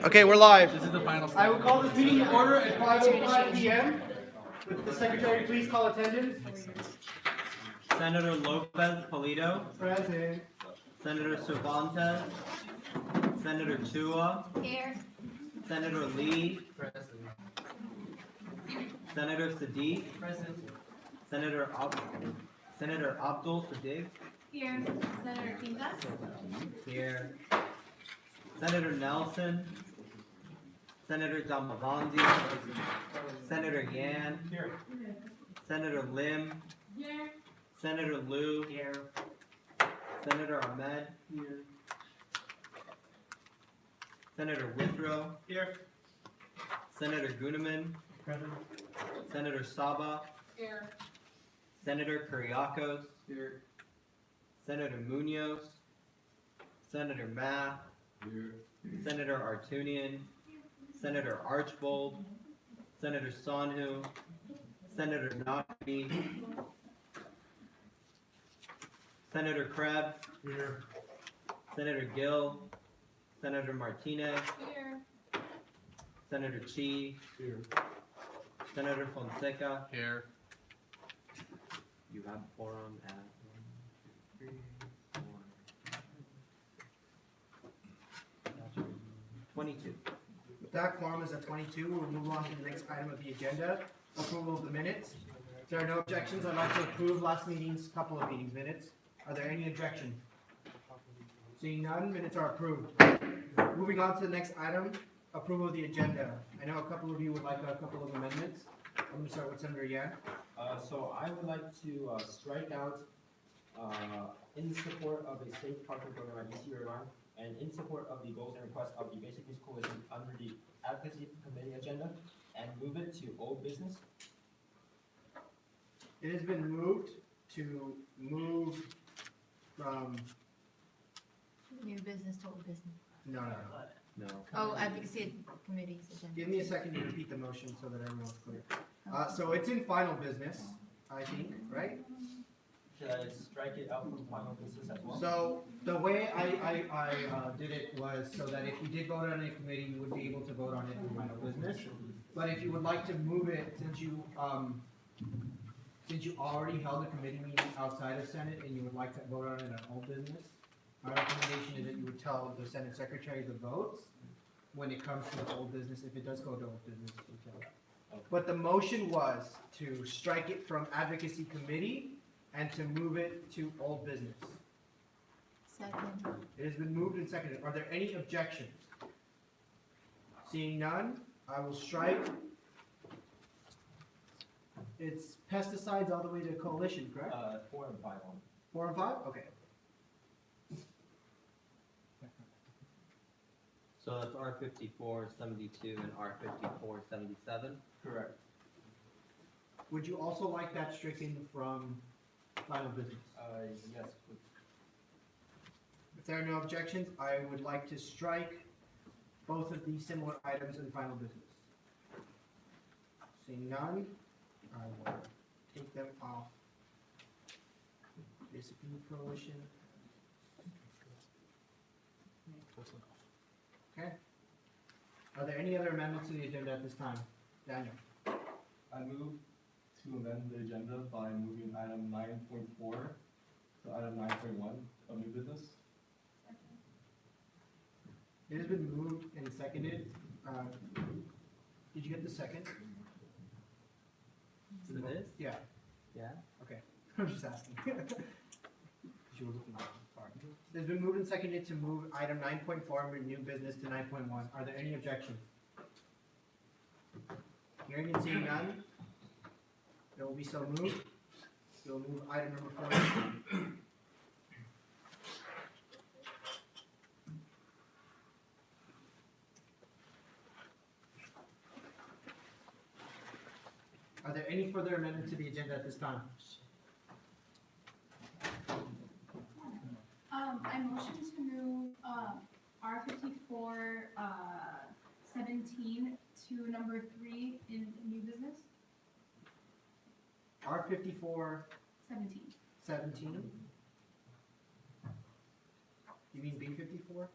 Okay, we're live. This is the final I will call this meeting to order at 5:05 p.m. Would the secretary please call attendance? Senator Lopez Polito, Present. Senator Cervantes, Senator Chua, Here. Senator Lee, Senator Sadiq, Senator Abdul Sadiq, Here. Senator Kinga. here, Senator Nelson, Senator Damavandi, Senator Yan, Senator Lim, Here. Senator Liu, Senator Ahmed, Senator Withrow, Senator Guneman, Senator Saba, Here. Senator Kuriakos, Senator Munoz, Senator Math, Senator Artunian, Senator Archbold, Senator Sonhu, Senator Nakbi, Senator Krebs, Senator Gill, Senator Martinez, Here. Senator Chi, Senator Fonseca. Here. You have quorum at 22. With that, quorum is at 22. We'll move on to the next item of the agenda, approval of the minutes. If there are no objections, I'd like to approve last meeting's couple of meetings minutes. Are there any objections? Seeing none, minutes are approved. Moving on to the next item, approval of the agenda. I know a couple of you would like a couple of amendments. I'm going to start with Senator Yan. So I would like to strike out in support of a safe parking program at EC Irvine and in support of the goals and requests of the Basic Needs Coalition under the Advocacy Committee agenda and move it to old business. It has been moved to move from, New business to old business. no. No. Oh, advocacy committee's agenda. Give me a second to repeat the motion so that everyone's clear. So it's in final business, I think, right? Should I strike it out from final business as well? So the way I did it was so that if you did vote on a committee, you would be able to vote on it in final business. But if you would like to move it, since you already held a committee meeting outside of Senate and you would like to vote on it at old business, my recommendation is that you would tell the Senate Secretary the votes when it comes to the old business, if it does go to old business. you tell that. But the motion was to strike it from advocacy committee and to move it to old business. Second. It has been moved and seconded. Are there any objections? Seeing none, I will strike. It's pesticides all the way to coalition, correct? 4 and 5 on. 4 and 5? Okay. So that's R5472 and R5477. Correct. Would you also like that stricken from final business? Yes, please. If there are no objections, I would like to strike both of these similar items in final business. Seeing none, I will take them off. Basic Need Coalition. Okay. Are there any other amendments to the agenda at this time? Daniel? I move to amend the agenda by moving item 9.4 to item 9.1 of new business. It has been moved and seconded. Did you get the second? To this? Yeah. Yeah. Okay. I'm just asking. You were looking at it. Sorry. It's been moved and seconded to move item 9.4 from new business to 9.1. Are there any objections? Hearing and seeing none, it will be so moved. We'll move item number 4. Are there any further amendments to the agenda at this time? I motion to move R54 17 to number 3 in new business. R54 17. 17. You mean B54? Oh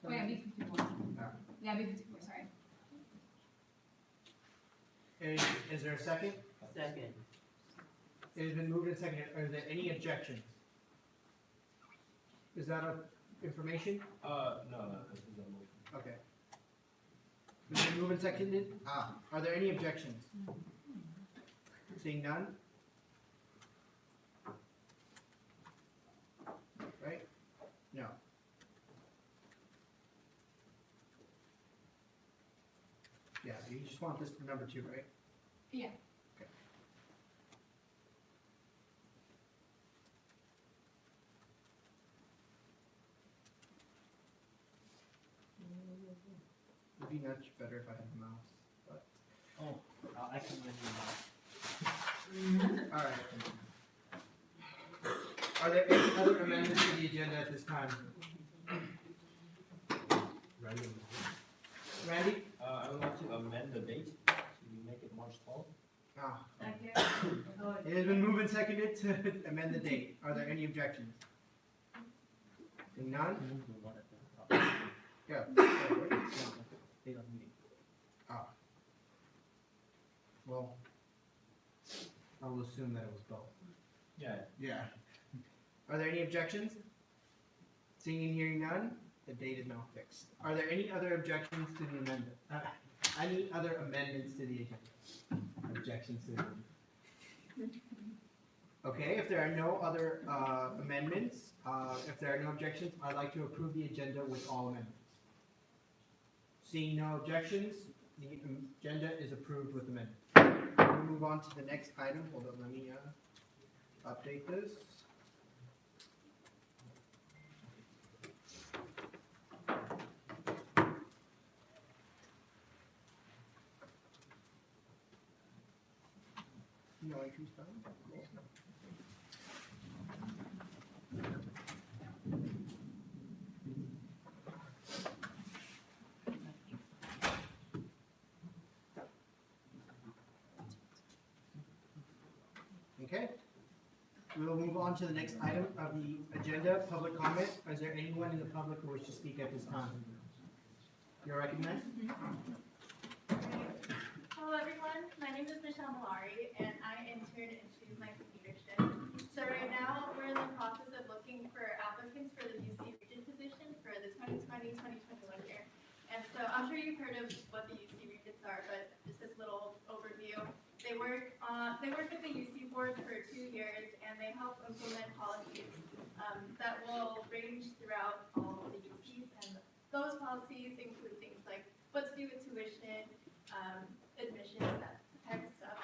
yeah, B54. Ah. Yeah, B54. Is there a second? Second. It has been moved and seconded. Are there any objections? Is that information? No, this is a motion. Okay. It's been moved and seconded. Are there any objections? Seeing none? Right? No. Yeah, you just want this for number 2, right? Yeah. Okay. It'd be much better if I had a mouse, but, I can win alright. Are there any other amendments to the agenda at this time? Randy? I would like to amend the date to make it March 12th. Second. It has been moved and seconded to amend the date. Are there any objections? Seeing none? Yeah. Well, I will assume that it was both. Yeah. Yeah. Are there any objections? Seeing and hearing none, the date is now fixed. Are there any other objections to the amendment? Any other amendments to the agenda? Objections to the amendment? Okay, if there are no other amendments, if there are no objections, I'd like to approve the agenda with all amendments. Seeing no objections, the agenda is approved with amendments. We'll move on to the next item. Hold on, let me update this. No entries found? Cool. Okay. We will move on to the next item of the agenda, public comment. Is there anyone in the public who wishes to speak at this time? You're recognized. Hello everyone, my name is Michelle Malari and I interned into my leadership. So right now we're in the process of looking for applicants for the UC Regent position for the 2020-2021 year. And so I'm sure you've heard of what the UC Regents are, but just this little overview. They work with the UC board for 2 years and they help implement policies that will range throughout all of the UCs, and those policies include things like what to do with tuition, admissions, that type of stuff.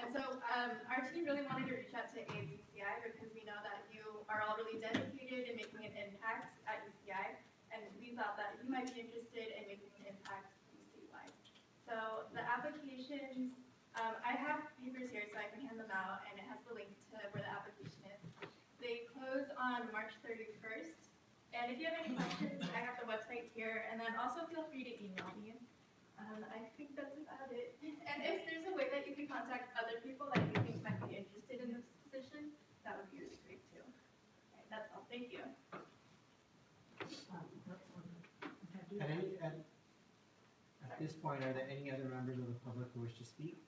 And so our team really wanted to reach out to ASUCI because we know that you are all really dedicated in making an impact at UCI, and we thought that you might be interested in making an impact UC-wide. So the applications, I have papers here so I can hand them out, and it has the link to where the application is. They close on March 31st, and if you have any questions, I have the website here, and then also feel free to email me. I think that's about it. And if there's a way that you can contact other people that you think might be interested in this position, that would be really great too. Okay, that's all. Thank you. At this point, are there any other members of the public who wish to speak?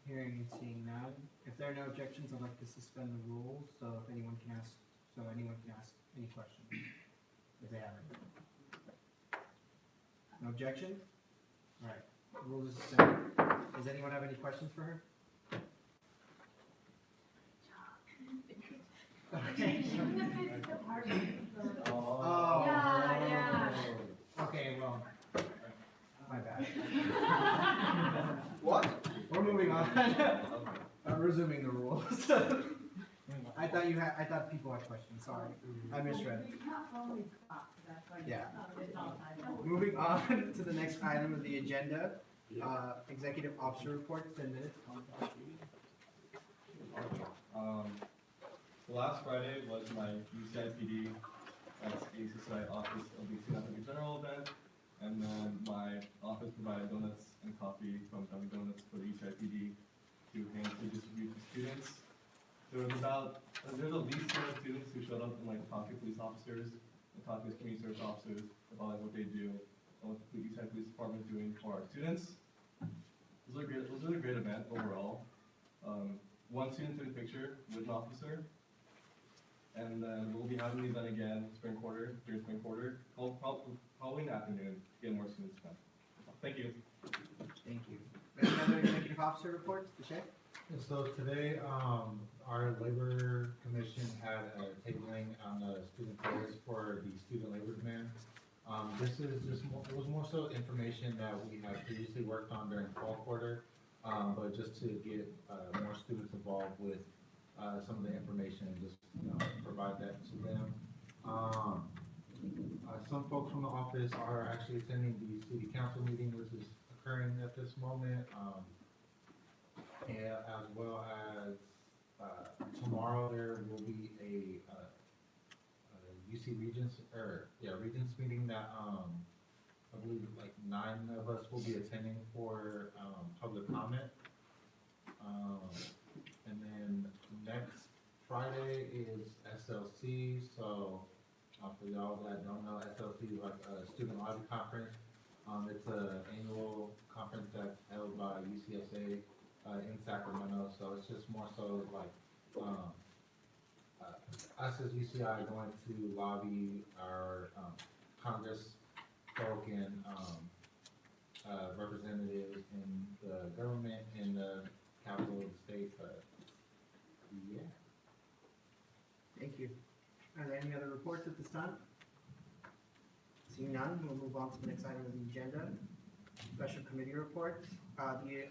Hearing and seeing none. If there are no objections, I'd like to suspend the rules so anyone can ask any questions if they have any. No objection? All right, rules are suspended. Does anyone have any questions for her? Okay. Oh. Yeah. Okay, well, my bad. What? We're moving on. Resuming the rules. I thought people had questions, sorry. I misread. Yeah. Moving on to the next item of the agenda, executive officer report, 10 minutes. Last Friday was my UCIPD, that's ASUCI Office of the Student Athletic General event, and then my office provided donuts and coffee from Dunkin' Donuts for the UCIPD to hand to distribute to students. There's at least 200 students who showed up, and like talked to police officers, and talked to community service officers about like what they do, what the Eastside Police Department is doing for our students. It was a really great event overall. One student took a picture with an officer, and then we'll be having the event again during spring quarter, probably in the afternoon, to get more students to come. Thank you. Thank you. Any other executive officer reports, Deshae? And so today, our labor commission had a tabling on the student affairs for the student labor demand. This is just more, it was more so information that we had previously worked on during fall quarter, but just to get, more students involved with, some of the information and just, provide that to them. Some folks from the office are actually attending the city council meeting, which is occurring at this moment. And as well as, tomorrow there will be a UC Regents, Regents meeting that, I believe like 9 of us will be attending for, public comment. And then next Friday is SLC, so, for y'all that don't know, SLC is like a student lobby conference. It's an annual conference that's held by UCSA, in Sacramento, so it's just more so like, us as UCI going to lobby our, Congress folk and, representatives in the government, in the capital of the state, but, yeah. Thank you. Are there any other reports at this time? Seeing none, we'll move on to the next item of the agenda. Special committee reports. The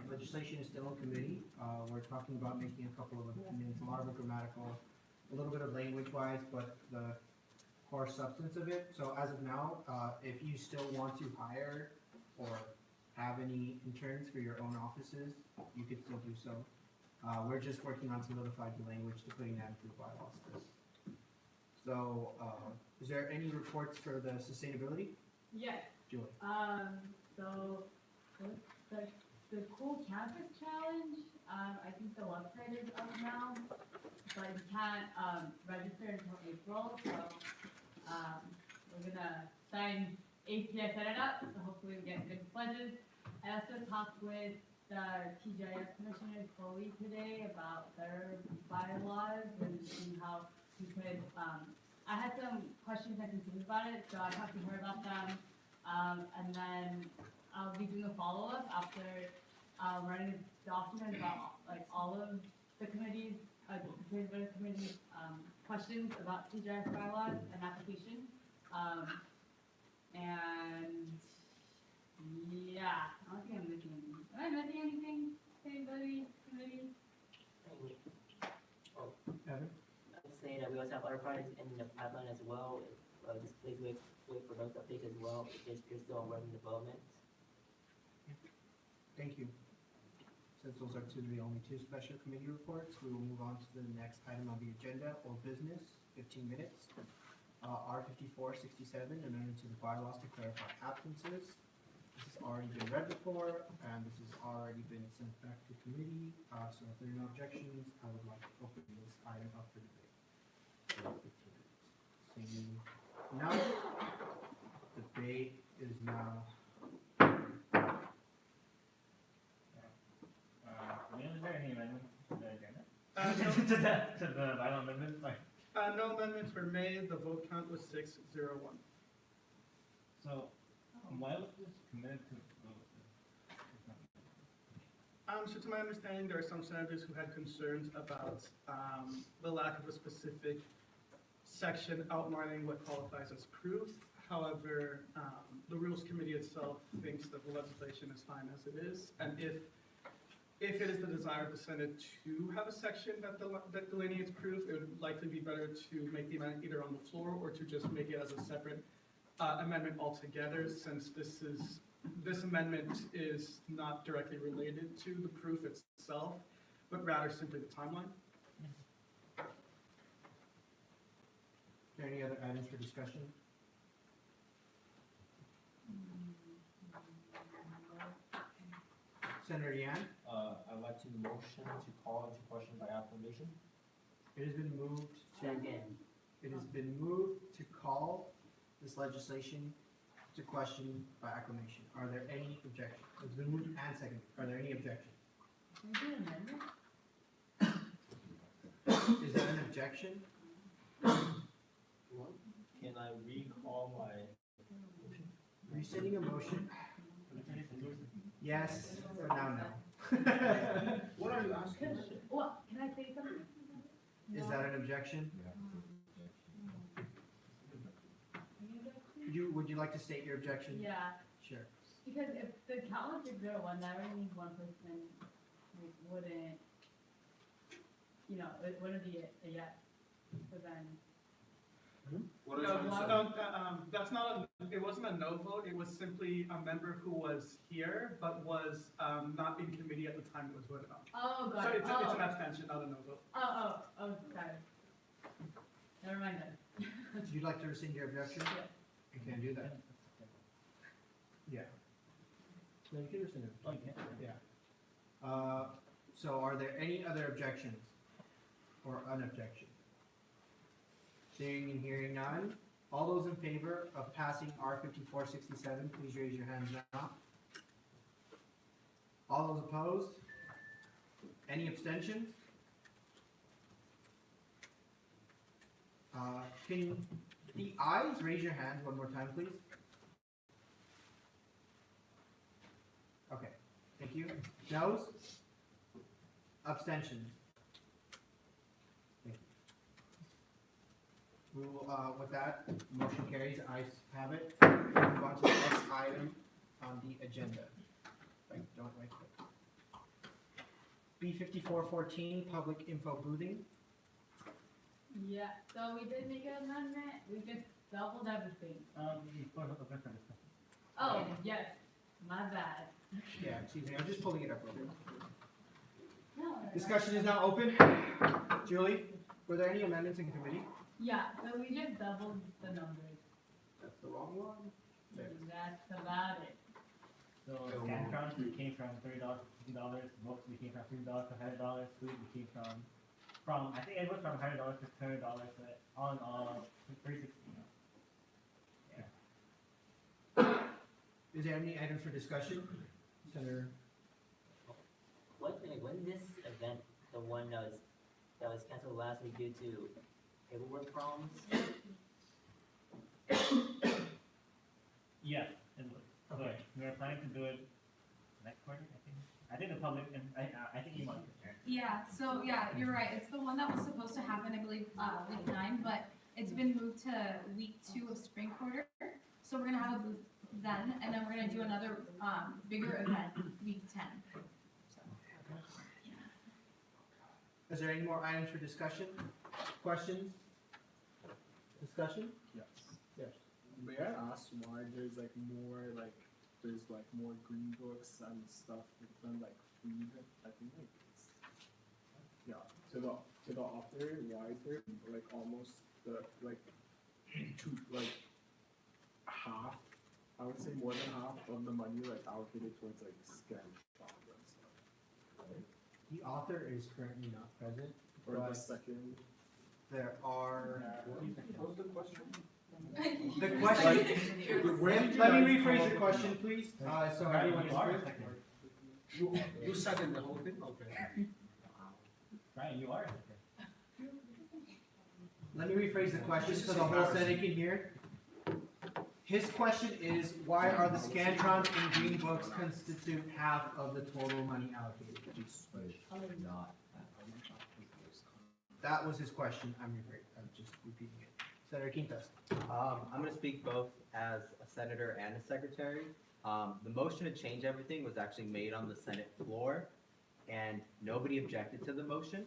legislation is still in committee. We're talking about making a couple of amendments, a lot of it grammatical, a little bit of language-wise, but the core substance of it. So as of now, if you still want to hire or have any interns for your own offices, you could still do so. We're just working on solidifying the language to putting that into the bylaws. So, is there any reports for the sustainability? Yes, Julie? so the Cool Campus Challenge, I think the website is up now, but you can't, register until April, so, we're gonna sign ACI set it up, so hopefully we get good pledges. I also talked with the TGIF Commissioner Chloe today about their bylaws and how we could, I had some questions and concerns about it, so I talked to her about them. And then I'll be doing a follow-up after, writing a document about, like, all of the committees, the committee's, questions about TGIF bylaws and application. And, yeah, I don't think I'm missing anything. Am I missing anything? Sustainability committee? Evan? I'd say that we also have other projects in the pipeline as well. Just please wait for those updates as well, because you're still on running development. Thank you. Since those are the only two special committee reports, we will move on to the next item on the agenda, old business, 15 minutes. R 5467, amendment to the bylaws to clarify absences. This has already been read before, and this has already been sent back to committee. So if there are no objections, I would like to open this item up for debate. Seeing none, debate is now. Is there any amendments to the agenda? No. To the bylaw amendments, like, No amendments were made, the vote count was 601. so, why was this committed to? So to my understanding, there are some senators who had concerns about the lack of a specific section outlining what qualifies as proof. However, the Rules Committee itself thinks that the legislation is fine as it is, and if it is the desire of the Senate to have a section that delineates proof, it would likely be better to make the amendment either on the floor or to just make it as a separate amendment altogether, since this amendment is not directly related to the proof itself, but rather simply the timeline. Are there any other items for discussion? Senator Yan, I'd like to motion to call into question by acclamation. it has been moved to, Second. it has been moved to call this legislation to question by acclamation. Are there any objections? It's been moved and seconded. Are there any objections? Can we do an amendment? Is there an objection? Can I recall my? Rescinding a motion? Yes, or now no? What are you asking? What, can I say something? Is No? that an objection? Would you like to state your objection? Yeah, Sure. because if the count was 601, that really means one person, like, wouldn't, you know, it wouldn't be a yes, so then. What are you No, trying to say? that's not, it wasn't a no vote, it was simply a member who was here, but was, not in committee at the time it was voted on. Oh, So got it. it's Oh, an abstention, not a no vote. sorry. Never mind then. Would you like to rescind your objection? Yeah. You can do that. Yeah. No, you can rescind it. Oh, you can? Yeah. So are there any other objections or unobjections? Seeing and hearing none, all those in favor of passing R 5467, please raise your hands now. All those opposed? Any abstentions? Can the ayes raise your hand one more time, please? Okay, thank you. Noes? Abstentions? Thank you. We will, with that, motion carries, ayes have it. Move on to the next item on the agenda. Right, don't right click. B 5414, public info boothing. Yeah, so we did make an amendment, we just doubled everything. Oh, yes, my bad. Yeah, excuse me, I'm just pulling it up real quick. No. Discussion is now open. Julie, were there any amendments in committee? Yeah, so we just doubled the numbers. That's the wrong one. That's about it. So Scantrons became from $30 to $50, books became from $50 to $100, food became from I think it was from $100 to $200, but all in all, $360. Is there any items for discussion? Senator? When this event, the one that was canceled last week due to paperwork problems? Yeah, it was. Okay, we are planning to do it next quarter, I think. I think the public, and I think you want to. Yeah, so yeah, you're right. It's the one that was supposed to happen, I believe, week 9, but it's been moved to week 2 of spring quarter. So we're gonna have a booth then, and then we're gonna do another, bigger event, week 10. Is there any more items for discussion? Questions? Discussion? Yes. Yes. May I ask why there's like more green books and stuff than like food? I think like it's, yeah, to the author, why is there like almost the half, I would say more than half of the money like allocated towards like scan shop and stuff. The author is currently not present, Or the but second. there are. What was the question? The question, let me rephrase the question, please, so everyone is clear. You second the whole thing? Okay. Ryan, you are. Let me rephrase the question so the whole Senate can hear. His question is, why are the Scantrons and Green Books constitute half of the total money allocated? That was his question, I'm just repeating it. Senator Quintas. I'm gonna speak both as a senator and a secretary. The motion to change everything was actually made on the Senate floor, and nobody objected to the motion.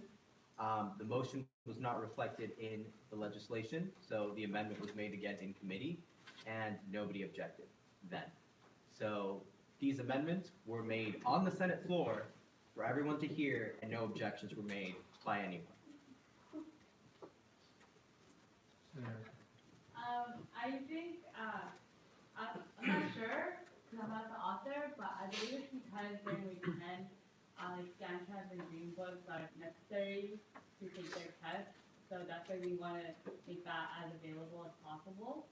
The motion was not reflected in the legislation, so the amendment was made again in committee, and nobody objected then. So these amendments were made on the Senate floor for everyone to hear, and no objections were made by anyone. I think, I'm not sure, because I'm not the author, but I believe it's because during week 10, like Scantrons and Green Books are necessary to take their tests, so that's why we want to make that as available as possible.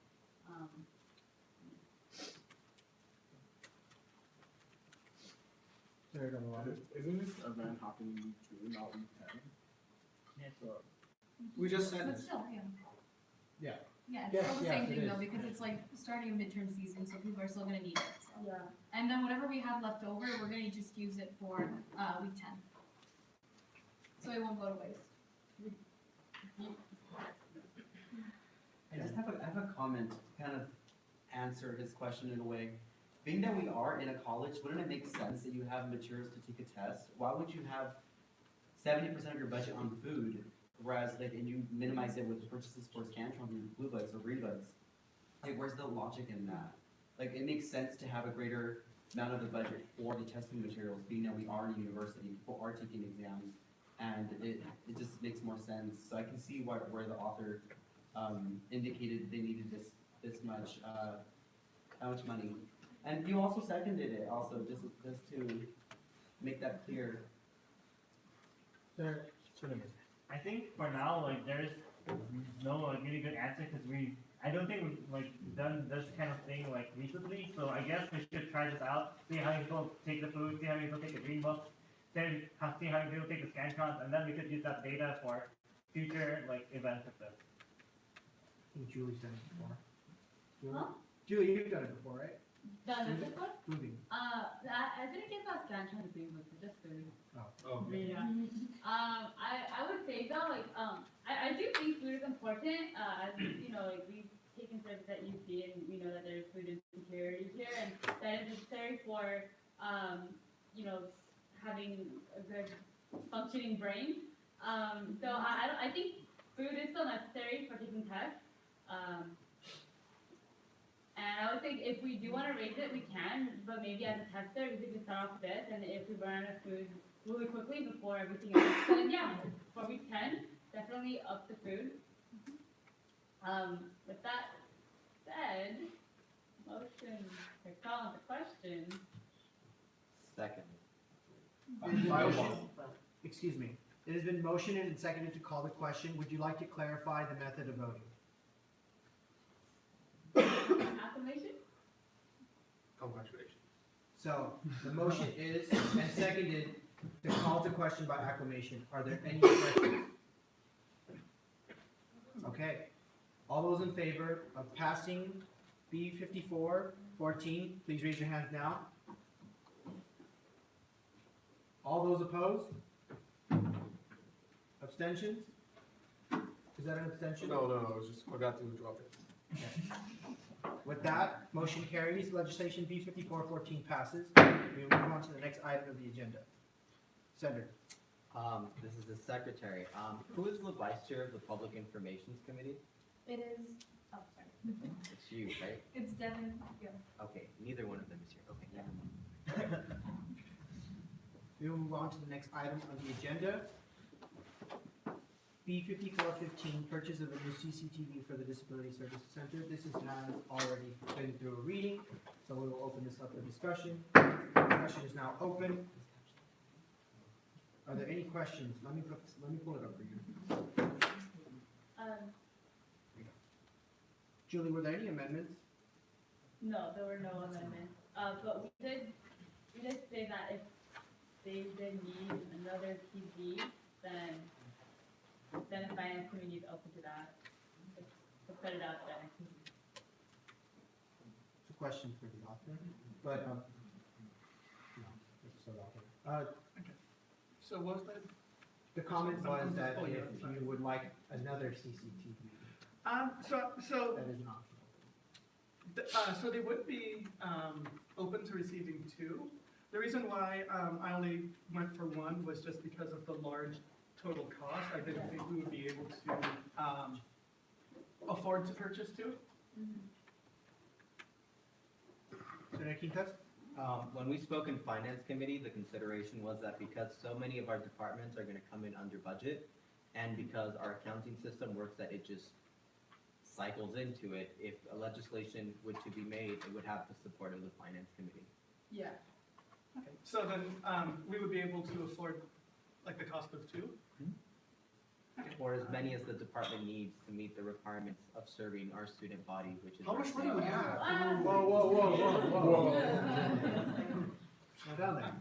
third on the line. Isn't this event happening week 2, not week 10? Yeah. So, We just said But this. still, yeah. Yeah. Yeah, it's Yes, still the yes, same it thing though, is. because it's like starting a midterm season, so people are still gonna need it, so. Yeah. And then whatever we have left over, we're gonna just use it for, week 10. So it won't go to waste. I just have a comment to kind of answer his question in a way. Being that we are in a college, wouldn't it make sense that you have materials to take a test? Why would you have 70% of your budget on food, whereas like, and you minimize it with purchases for Scantron and Blue Buds or Green Buds? Like, where's the logic in that? Like, it makes sense to have a greater amount of the budget for the testing materials, being that we are in a university, people are taking exams, and it just makes more sense. So I can see where the author indicated they needed this much, how much money. And you also seconded it also, just to make that clear. Sir, I think for now, like, there's no like, really good answer because I don't think we've like done this kind of thing like recently. So I guess we should try this out, see how many people take the food, see how many people take the green books, see how many people take the Scantrons, and then we could use that data for future like events like this. I think Julie's done it before. Julie? Huh? Julie, you've done it before, right? Done this one? Moving. I didn't get that Scantron green book, just food. Oh. Yeah. I would say though, like, I do think food is important, as, you know, like, we've taken service at UC and we know that there's food insecurity here and that is necessary for, you know, having a good functioning brain. So I think food is still necessary for taking tests. And I would think if we do want to raise it, we can, but maybe as a tester, we could just start off with this, and if we run out of food really quickly before everything else, then yeah, for week 10, definitely up the food. With that said, motion to call on the question. Second. Excuse me. It has been motioned and seconded to call the question. Would you like to clarify the method of voting? Acclamation? Congratulations. So, the motion is, and seconded, to call to question by acclamation. Are there any questions? Okay. All those in favor of passing B 5414, please raise your hands now. All those opposed? Abstentions? Is that an abstention? No, I just forgot to drop it. With that, motion carries. Legislation B 5414 passes. We will move on to the next item of the agenda. Senator. This is the secretary. Who is the vice chair of the Public Information Committee? It is, oh, sorry. It's you, right? It's Devin, yeah. Okay, neither one of them is here. Okay, never mind. We will move on to the next item on the agenda. B 5415, purchase of a new CCTV for the Disability Services Center. This has already been through a reading, so we will open this up for discussion. Discussion is now open. Are there any questions? Let me pull it up for you. Julie, were there any amendments? No, there were no amendments. But we did say that if they did need another TV, then the finance committee is open to that. To put it out there. It's a question for the author, but, no, it's so author. So what was that? The comment was that if you would like another CCTV, So that is an option. So they would be open to receiving 2. The reason why I only went for 1 was just because of the large total cost. I didn't think we would be able to afford to purchase 2. Senator Quintas? When we spoke in Finance Committee, the consideration was that because so many of our departments are gonna come in under budget, and because our accounting system works that it just cycles into it, if a legislation were to be made, it would have the support of the Finance Committee. Yeah. Okay. So then we would be able to afford like the cost of 2? Or as many as the department needs to meet the requirements of serving our student body, which is. How much money we have? Wow. Whoa. Slow down there.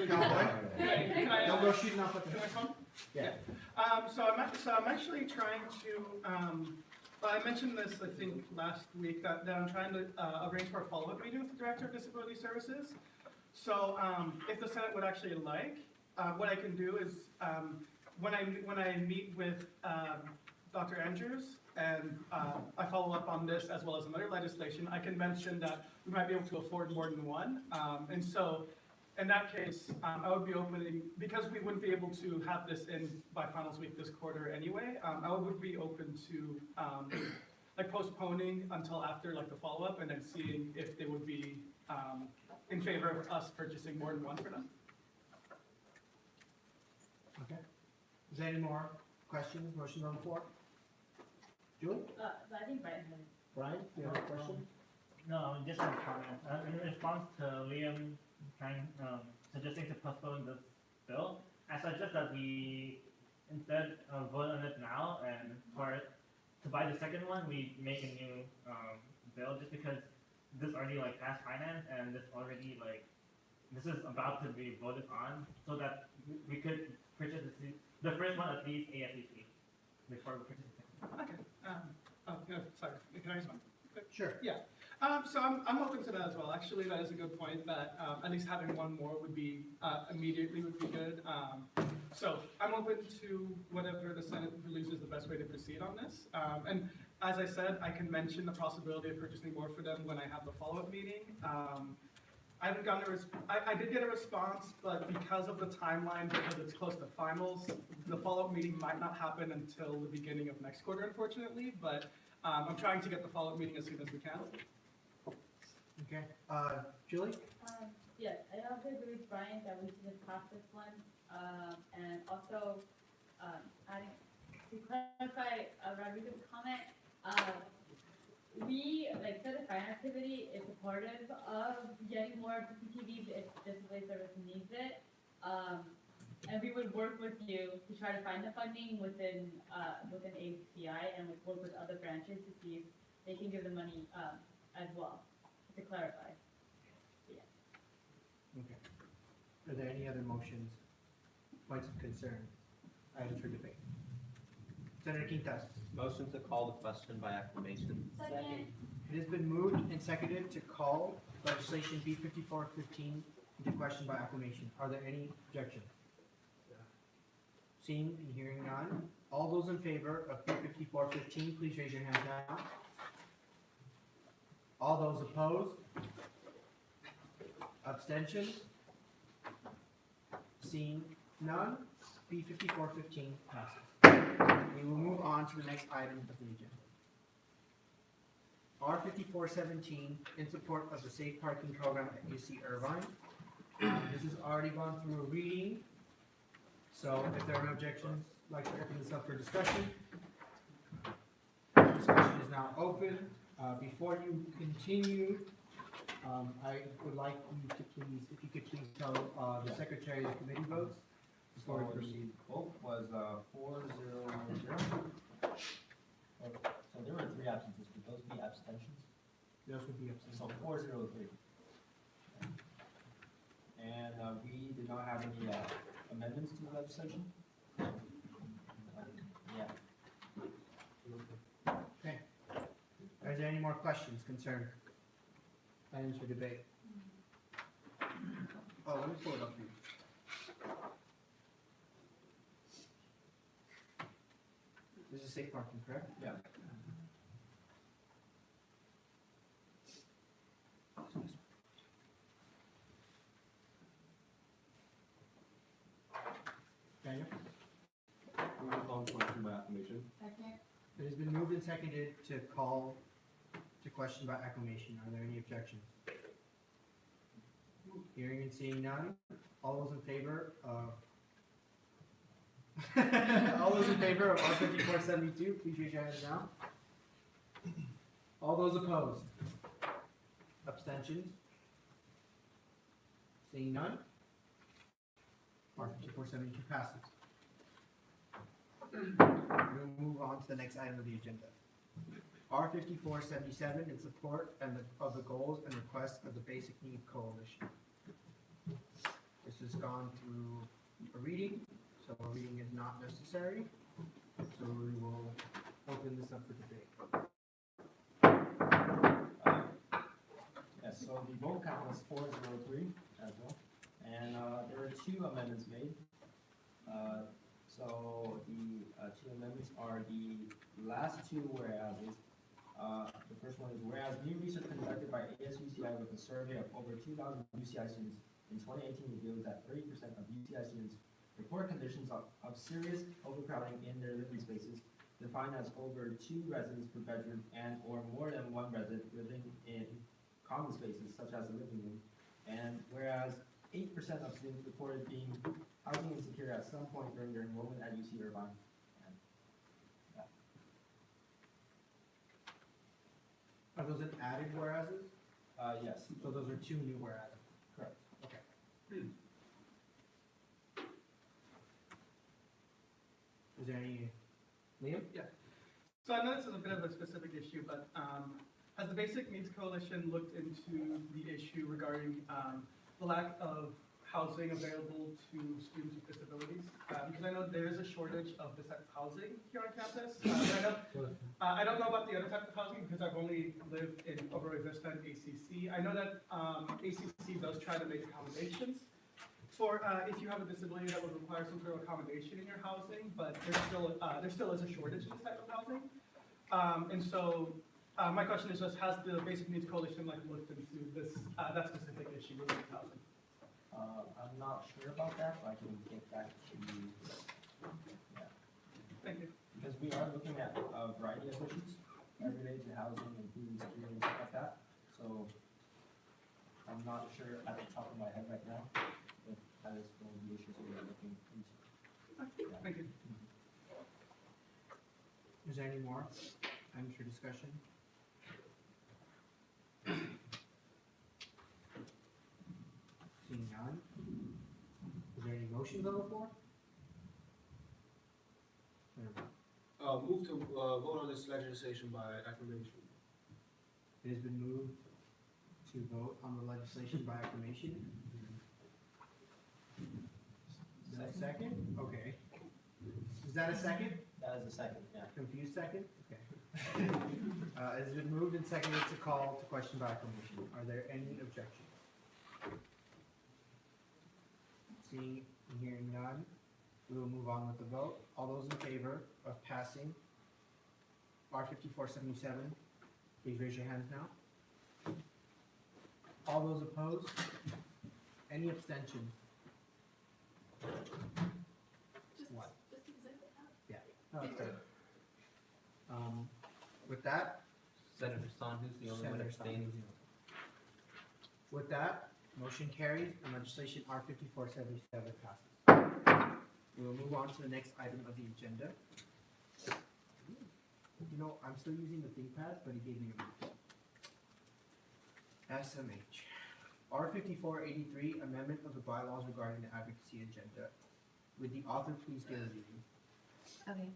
Cowboy. Can I, Don't go shooting off at can I the. come? Yeah. So I'm actually trying to, well, I mentioned this, I think, last week, that I'm trying to, arrange for a follow-up meeting with the Director of Disability Services. So, if the Senate would actually like, what I can do is, when I meet with, Dr. Andrews, and, I follow up on this as well as another legislation, I can mention that we might be able to afford more than one. And so, in that case, I would be opening, because we wouldn't be able to have this in by finals week this quarter anyway, I would be open to, like postponing until after like the follow-up and then seeing if they would be, in favor of us purchasing more than one for them. Okay. Is there any more questions, motions on the floor? Julie? I think Brian had. Brian, you have a question? No, just a comment. In response to Liam suggesting to postpone this bill, I suggest that we instead vote on it now, and to buy the second one, we make a new bill, just because this already like passed finance, and this is about to be voted on, so that we could purchase the first one at least ASUCI before we purchase the second one. Okay, yeah, sorry, can I respond? Sure. So I'm open to that as well. Actually, that is a good point, that at least having one more would be, immediately would be good. So I'm open to whatever the Senate believes is the best way to proceed on this. And as I said, I can mention the possibility of purchasing more for them when I have the follow-up meeting. I haven't gotten I did get a response, but because of the timeline, because it's close to finals, the follow-up meeting might not happen until the beginning of next quarter, unfortunately, but I'm trying to get the follow-up meeting as soon as we can. Okay, Julie? Yes, I also agree with Brian that we should pass this one, and also, adding, to clarify Rodrigo's comment, we, like, set a finance activity is supportive of getting more CCTVs if disability service needs it. And we would work with you to try to find the funding within ACI and work with other branches to see if they can give the money, as well, to clarify. Okay. Are there any other motions, points of concern, items for debate? Senator Quintas? Motion to call the question by acclamation. Second. It has been moved and seconded to call legislation B 5415 into question by acclamation. Are there any objections? Seeing and hearing none, all those in favor of B 5415, please raise your hand now. All those opposed? Abstentions? Seeing none, B 5415 passes. We will move on to the next item of the agenda. R 5417, in support of the safe parking program at UC Irvine. This has already gone through a reading, so if there are no objections, I'd like to open this up for discussion. Discussion is now open. Before you continue, I would like you to please, if you could please tell the secretary of the committee votes before we proceed. Vote was 4-0-0. So there were 3 absences. Would those be abstentions? Those would be absent. So 4-0-3. And we did not have any amendments to the legislation? Yeah. Okay. Are there any more questions concerning items for debate? Oh, let me pull it up for you. This is safe parking, correct? Yeah. Daniel? Move to call the question by acclamation. Second. It has been moved and seconded to call to question by acclamation. Are there any objections? Hearing and seeing none, all those in favor of all those in favor of R 5472, please raise your hands now. All those opposed? Abstentions? Seeing none? R 5472 passes. We'll move on to the next item of the agenda. R 5477 in support of the goals and requests of the Basic Need Coalition. This has gone through a reading, so a reading is not necessary. So we will open this up for debate. Yes, so the vote count was 403 as well, and there were two amendments made. So the two amendments are the last two whereases. The first one is whereas new research conducted by ASUCI with a survey of over 2,000 UCI students in 2018 reveals that 30% of UCI students report conditions of serious overcrowding in their living spaces, defined as over 2 residents per bedroom and or more than 1 resident living in common spaces such as a living room. And whereas 8% of students reported being housing insecure at some point during their enrollment at UC Irvine. And, Are those an added whereases? yes, So those are 2 new whereases. correct. Is there any, Liam? So I know this is a bit of a specific issue, but has the Basic Needs Coalition looked into the issue regarding the lack of housing available to students with disabilities? Because I know there is a shortage of this type of housing here on campus. I don't know about the other type of housing because I've only lived in Oberoi Vista and ACC. I know that ACC does try to make accommodations for if you have a disability that would require some sort of accommodation in your housing, but there still is a shortage of this type of housing. And so my question is just, has the Basic Needs Coalition looked into this that specific issue related to housing? I'm not sure about that, but I can get back to you. Yeah. Thank you. Because we are looking at a variety of issues related to housing and food insecurity and stuff like that. So I'm not sure at the top of my head right now if that is one of the issues we're looking into. Yeah. Thank you. Is there any more items for discussion? Seeing none. Is there any motions on the floor? Move to vote on this legislation by acclamation. It has been moved to vote on the legislation by acclamation. Is that a second? Okay. Is that a second? That is a second, yeah. Confused second? Okay. It has been moved and seconded to call to question by acclamation. Are there any objections? Seeing and hearing none, we will move on with the vote. All those in favor of passing R5477, please raise your hands now. All those opposed? Any abstentions? What? Yeah. No, it's good. With that, Senator Son, who's the only one Senator abstaining? With that, motion carries and legislation R5477 passes. We will move on to the next item of the agenda. You know, I'm still using the ThinkPad, but he gave me a SMH. R5483, amendment of the bylaws regarding the advocacy agenda. Would the author please give a reading? Okay.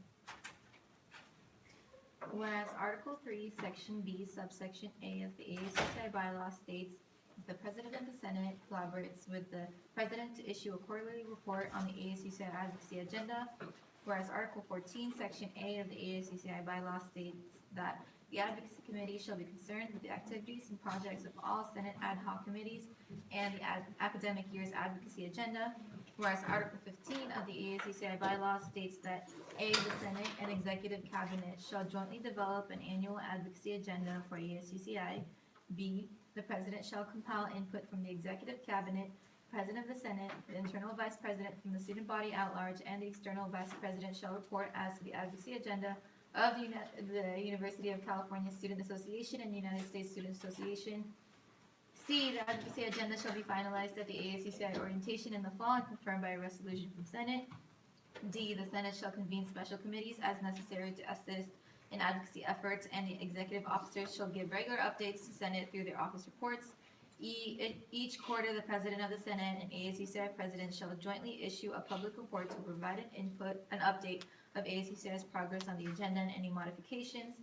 Whereas Article 3, Section B, subsection A of the ASUCI bylaw states, the President of the Senate collaborates with the President to issue a quarterly report on the ASUCI advocacy agenda. Whereas Article 14, Section A of the ASUCI bylaw states that the Advocacy Committee shall be concerned with the activities and projects of all Senate ad hoc committees and the academic year's advocacy agenda. Whereas Article 15 of the ASUCI bylaw states that A, the Senate and Executive Cabinet shall jointly develop an annual advocacy agenda for ASUCI. B, the President shall compile input from the Executive Cabinet, President of the Senate, the internal Vice President from the student body at large, and the external Vice President shall report as to the advocacy agenda of the University of California Student Association and United States Student Association. C, the advocacy agenda shall be finalized at the ASUCI orientation in the fall and confirmed by a resolution from Senate. D, the Senate shall convene special committees as necessary to assist in advocacy efforts, and the executive officers shall give regular updates to Senate through their office reports. E, each quarter, the President of the Senate and ASUCI President shall jointly issue a public report to provide an update of ASUCI's progress on the agenda and any modifications.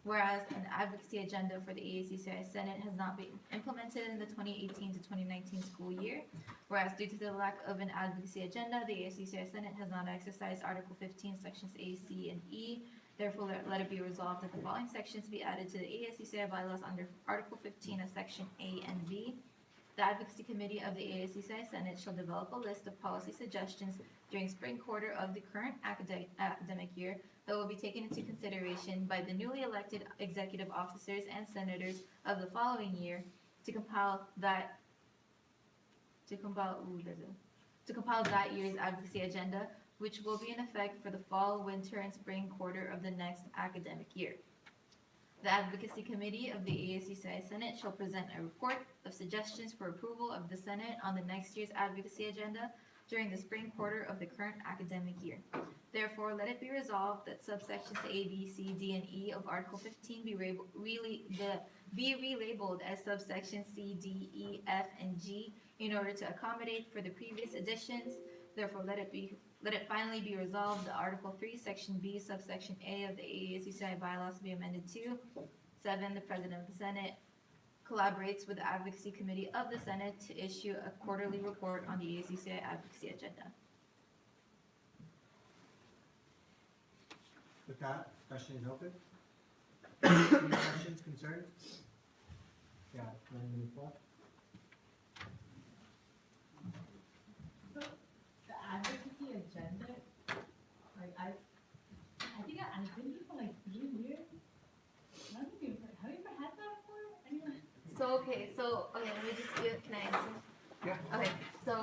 Whereas an advocacy agenda for the ASUCI Senate has not been implemented in the 2018 to 2019 school year. Whereas due to the lack of an advocacy agenda, the ASUCI Senate has not exercised Article 15, Sections A, C, and E. Therefore, let it be resolved that the following sections be added to the ASUCI bylaws under Article 15 of Section A and B. The Advocacy Committee of the ASUCI Senate shall develop a list of policy suggestions during spring quarter of the current academic year that will be taken into consideration by the newly elected executive officers and senators of the following year to compile that year's advocacy agenda, which will be in effect for the fall, winter, and spring quarter of the next academic year. The Advocacy Committee of the ASUCI Senate shall present a report of suggestions for approval of the Senate on the next year's advocacy agenda during the spring quarter of the current academic year. Therefore, let it be resolved that subsections A, B, C, D, and E of Article 15 be relabeled as subsections C, D, E, F, and G in order to accommodate for the previous additions. Therefore, let it finally be resolved that Article 3, Section B, subsection A of the ASUCI bylaws be amended to 7. The President of the Senate collaborates with the Advocacy Committee of the Senate to issue a quarterly report on the ASUCI advocacy agenda. With that, discussion is open. Any questions, concerns? Yeah, wanna move forward? The advocacy agenda, like I've been here for like 3 years. I don't think have you ever had that before? Anyone? Okay, let me just can I answer? Yeah. Okay, so,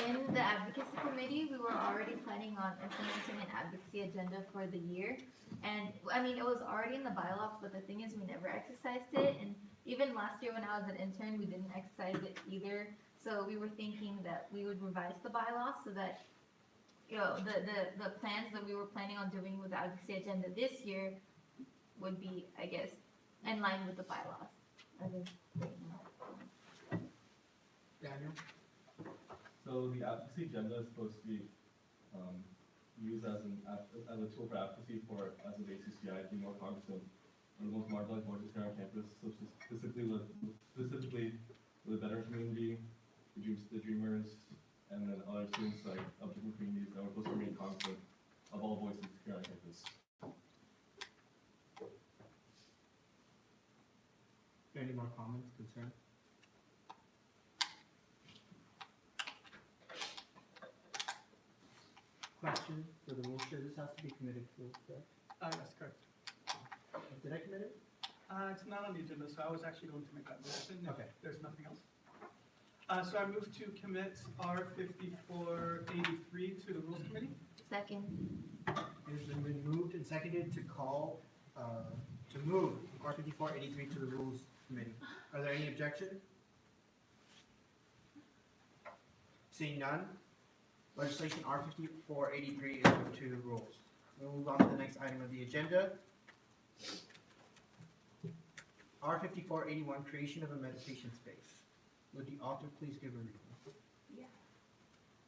in the advocacy committee, we were already planning on implementing an advocacy agenda for the year. And, I mean, it was already in the bylaws, but the thing is, we never exercised it, and even last year when I was an intern, we didn't exercise it either. So we were thinking that we would revise the bylaws so that, you know, the plans that we were planning on doing with the advocacy agenda this year would be, I guess, in line with the bylaws. Daniel? So the advocacy agenda is supposed to be used as a tool for advocacy for us as ASUCI to be more cognizant of the most marginalized voices here on campus, so specifically the veteran community, the dreamers, and then other students like of different communities that we're supposed to remain cognizant of all voices here on campus. Any more comments, concerns? Question for the rules, sure, this has to be committed to, correct? Yes, correct. Did I commit it? It's not on the agenda, so I was actually going to make that motion if Okay. there's nothing else. So I move to commit R 5483 to the Rules Committee. Second. It has been moved and seconded to call, to move R 5483 to the Rules Committee. Are there any objections? Seeing none, legislation R 5483 is moved to rules. We'll move on to the next item of the agenda. R 5481, creation of a meditation space. Would the author please give a reading?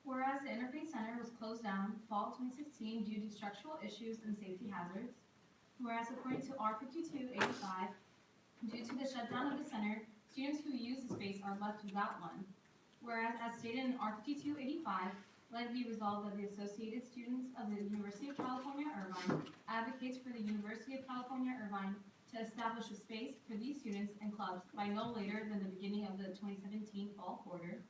Whereas the Interfaith Center was closed down fall 2016 due to structural issues and safety hazards. Whereas according to R 5285, due to the shutdown of the center, students who use the space are left without one. Whereas as stated in R 5285, let it be resolved that the Associated Students of the University of California, Irvine advocates for the University of California, Irvine to establish a space for these students and clubs by no later than the beginning of the 2017 fall quarter.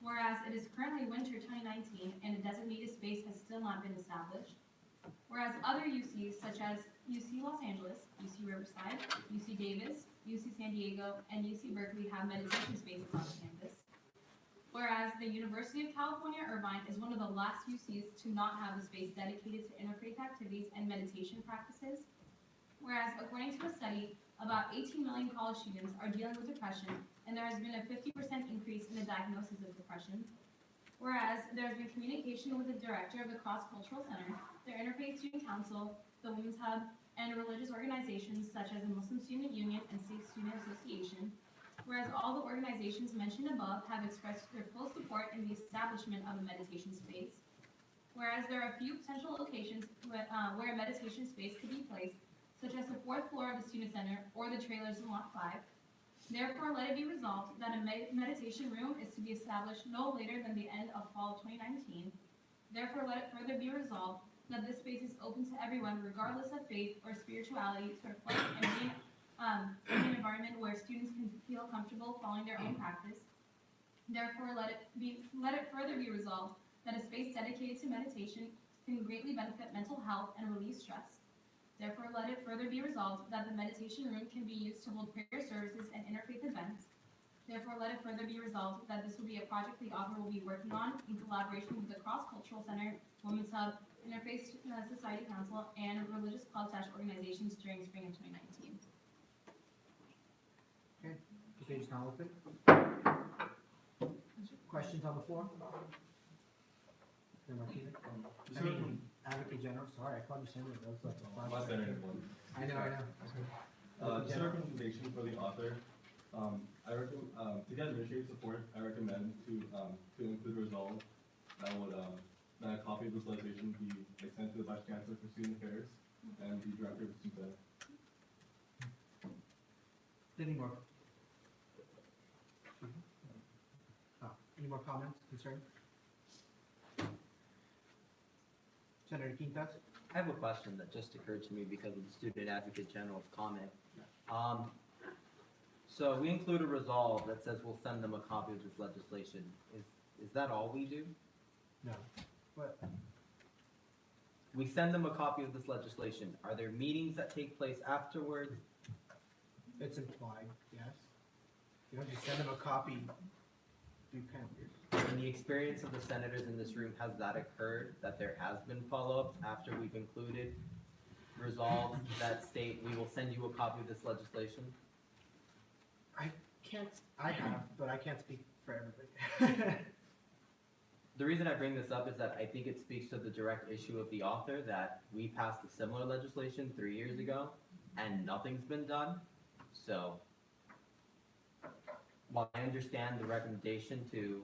Whereas it is currently winter 2019 and a designated space has still not been established. Whereas other UCs such as UC Los Angeles, UC Riverside, UC Davis, UC San Diego, and UC Berkeley have meditation spaces on campus. Whereas the University of California, Irvine is one of the last UCs to not have a space dedicated to interfaith activities and meditation practices. Whereas according to a study, about 18 million college students are dealing with depression, and there has been a 50% increase in the diagnosis of depression. Whereas there has been communication with the director of the Cross Cultural Center, their Interfaith Student Council, the Women's Hub, and religious organizations such as the Muslim Student Union and Sikh Student Association. Whereas all the organizations mentioned above have expressed their full support in the establishment of a meditation space. Whereas there are a few potential locations where a meditation space could be placed, such as the fourth floor of the student center or the trailers in lot 5. Therefore, let it be resolved that a meditation room is to be established no later than the end of fall of 2019. Therefore, let it further be resolved that this space is open to everyone regardless of faith or spirituality to reflect and be an environment where students can feel comfortable following their own practice. Therefore, let it further be resolved that a space dedicated to meditation can greatly benefit mental health and relieve stress. Therefore, let it further be resolved that the meditation room can be used to hold prayer services and interfaith events. Therefore, let it further be resolved that this will be a project the author will be working on in collaboration with the Cross-Cultural Center, Women's Hub, Interfaith Society Council, and religious club/organizations during spring of 2019. Okay, the page is now open. Questions on the floor? Mayor Martinez? I mean, Advocate General, sorry, I called you Senator, that was like the My last. senator one. I know. Just a recommendation for the author. I recommend, to get administrative support, I recommend to include resolve that would, that a copy of this legislation be like, sent to the Vice Chancellor for Student Affairs and the Director of Student Center. Any more? Any more comments, concerns? Senator Quintas? I have a question that just occurred to me because of the Student Advocate General's comment. So we include a resolve that says we'll send them a copy of this legislation. Is that all we do? No. What? We send them a copy of this legislation. Are there meetings that take place afterwards? It's implied, yes. You don't just send them a copy. You can. In the experience of the senators in this room, has that occurred, that there has been follow-ups after we've included resolves that state we will send you a copy of this legislation? I have, but I can't speak for everybody. The reason I bring this up is that I think it speaks to the direct issue of the author that we passed a similar legislation 3 years ago and nothing's been done. So while I understand the recommendation to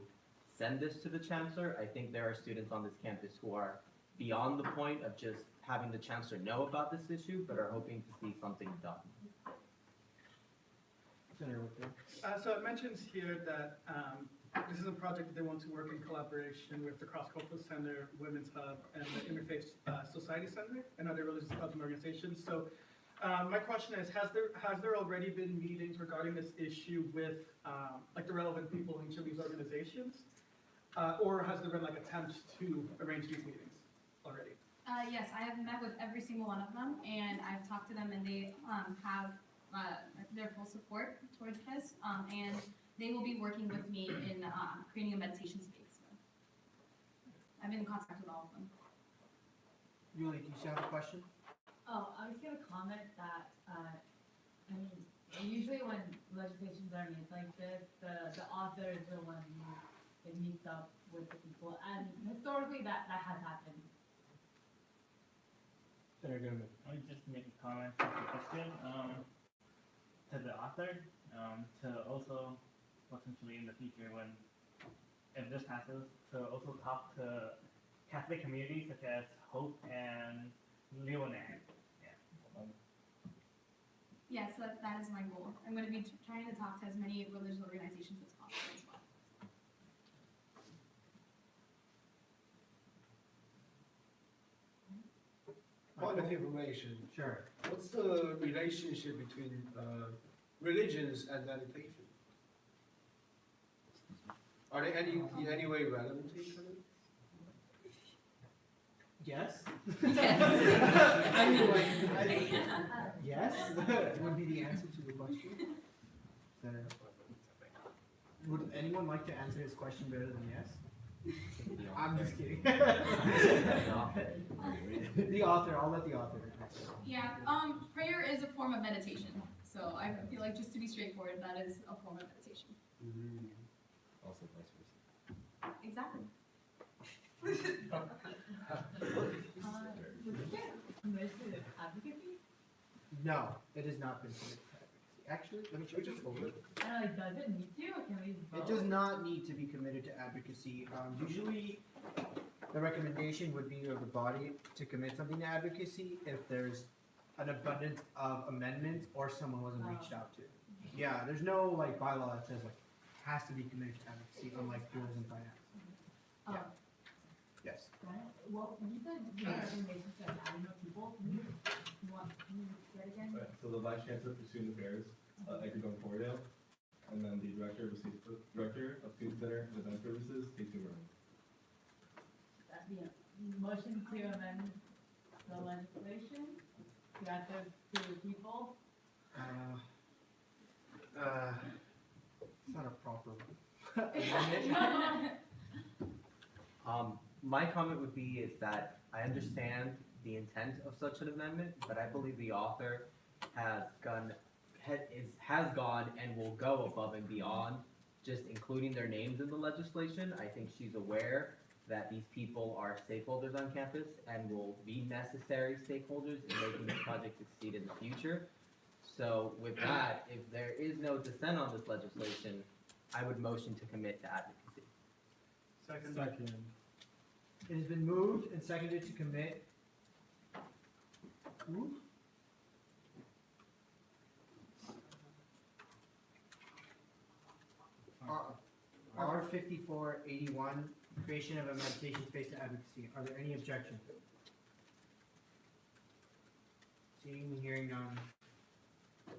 send this to the chancellor, I think there are students on this campus who are beyond the point of just having the chancellor know about this issue, but are hoping to see something done. So it mentions here that this is a project that they want to work in collaboration with the Cross-Cultural Center, Women's Hub, and the Interfaith Society Center, and other religious clubs and organizations. So my question is, has there already been meetings regarding this issue with like the relevant people in each of these organizations? Or has there been like attempts to arrange these meetings already? Yes, I have met with every single one of them, and I've talked to them, and they have their full support towards this, and they will be working with me in creating a meditation space. So I've been in contact with all of them. Yuli, do you still have a question? Oh, I was gonna comment that, I mean, usually when legislations are made like this, the author is the one who meets up with the people, and historically that has happened. Senator Goodman. I would just make a comment to the question, to the author, to also potentially in the future when, if this passes, to also talk to Catholic communities such as Hope and Leonard. Yes, that is my goal. I'm going to be trying to talk to as many religious organizations as possible as well. Point of information, Sure. what's the relationship between religions and meditation? Are they in any way relevant to each other? Yes? Yes. Anyway, yes, would be the answer to the question. Senator. Would anyone like to answer his question better than yes? I'm just kidding. The author, I'll let the author answer. Yeah, prayer is a form of meditation. So I feel like just to be straightforward, that is a form of meditation. Also vice versa. Exactly. Was it get committed to advocacy? No, it has not been submitted to advocacy. Actually, let me show you just a little. And like, does it need to, or can we vote? It does not need to be committed to advocacy. Usually, the recommendation would be of the body to commit something to advocacy if there's an abundance of amendments or someone wasn't reached out to. Yeah, there's no like bylaw that says like has to be committed to advocacy, unlike rules and finance. Um, Yes. Brian, well, you said you had recommendations to add more people, can you say it again? Right, so the vice chancellor for student affairs, Edgar Don Cordell, and then the director of Student Center and Event Services, Casey Rowe. Yeah, motion to amend the legislation, to add those two people. It's not a proper amendment. My comment would be is that I understand the intent of such an amendment, but I believe the author has gone and will go above and beyond just including their names in the legislation. I think she's aware that these people are stakeholders on campus and will be necessary stakeholders in making this project succeed in the future. So with that, if there is no dissent on this legislation, I would motion to commit to advocacy. Second. It has been moved and seconded to commit. R5481, creation of a meditation space to advocacy. Are there any objections? Seeing and hearing none.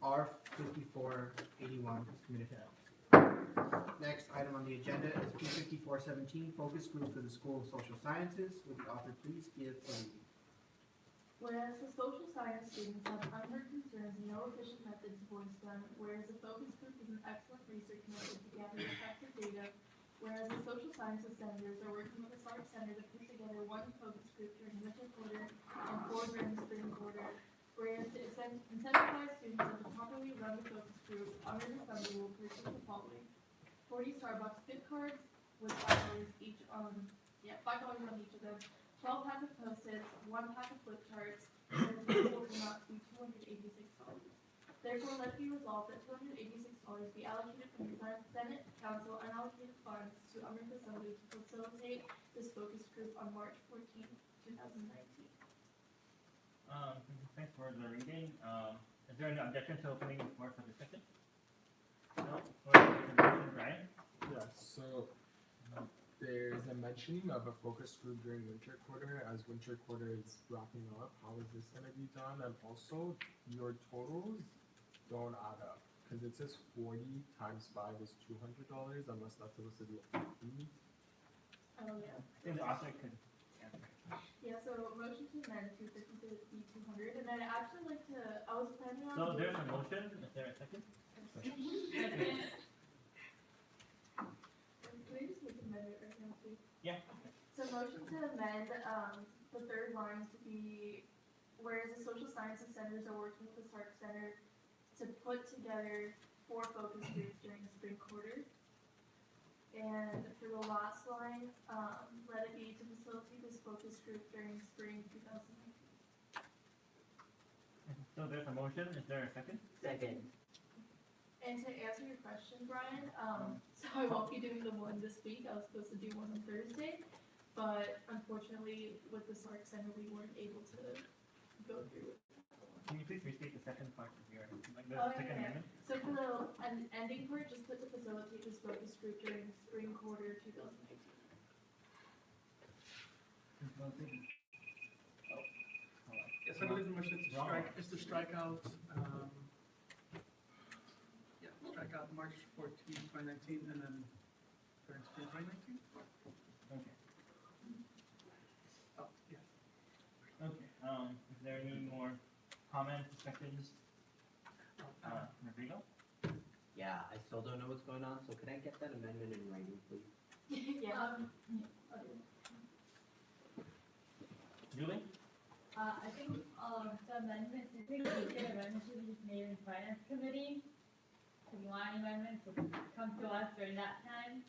R5481 is committed to advocacy. Next item on the agenda is P5417, focus group for the School of Social Sciences. Would the author please give a reading? Whereas the social science students have unheard concerns and no efficient method to voice them, whereas the focus group is an excellent research method to gather effective data, whereas the social sciences senators are working with the SARC Center to put together one focus group during winter quarter and 4 during spring quarter, whereas to incentivize students and to properly run the focus group, under the Assembly will purchase the following: 40 Starbucks gift cards with $5 each on, $5 on each of them, 12 packs of Post-its, 1 pack of flip charts, and the total will amount to be $286. Therefore, let it be resolved that $286 be allocated from the Senate Council unallocated funds to Amherst Assembly to facilitate this focus group on March 14, 2019. Thanks for the reading. Is there any objection to opening the floor for discussion? No? Brian? Yeah, so there's a mentioning of a focus group during winter quarter. As winter quarter is wrapping up, how is this gonna be done? And also, your totals don't add up, because it says 40 times 5 is $200, unless that's supposed to be 50. Oh, yeah. I think the author could answer. Yeah, so motion to amend 250 to be 200, and I'd actually like to, I was planning on. So there's a motion, is there a second? Can we just make an amendment right now, please? Yeah. So motion to amend, the third line to be, whereas the social sciences centers are working with the SARC Center to put together 4 focus groups during the spring quarter. And for the last line, let it be to facilitate this focus group during spring 2019. So there's a motion, is there a second? Second. And to answer your question, Brian, so I won't be doing the one this week. I was supposed to do one on Thursday, but unfortunately, with the SARC Center, we weren't able to go through it. Can you please restate the second part of your, like the Oh, second yeah. amendment? So for the ending part, just put to facilitate this focus group during spring quarter 2019. Yes, I believe the motion is to strike out, strike out March 14, 2019, and then during spring 2019? Okay. Oh, yes. Okay, is there any more comments, discussions? Rodrigo? Yeah, I still don't know what's going on, so can I get that amendment in writing, please? Yeah. Julie? I think, the amendment, I think we get amendment should be made in finance committee. If you want amendments, come to us during that time.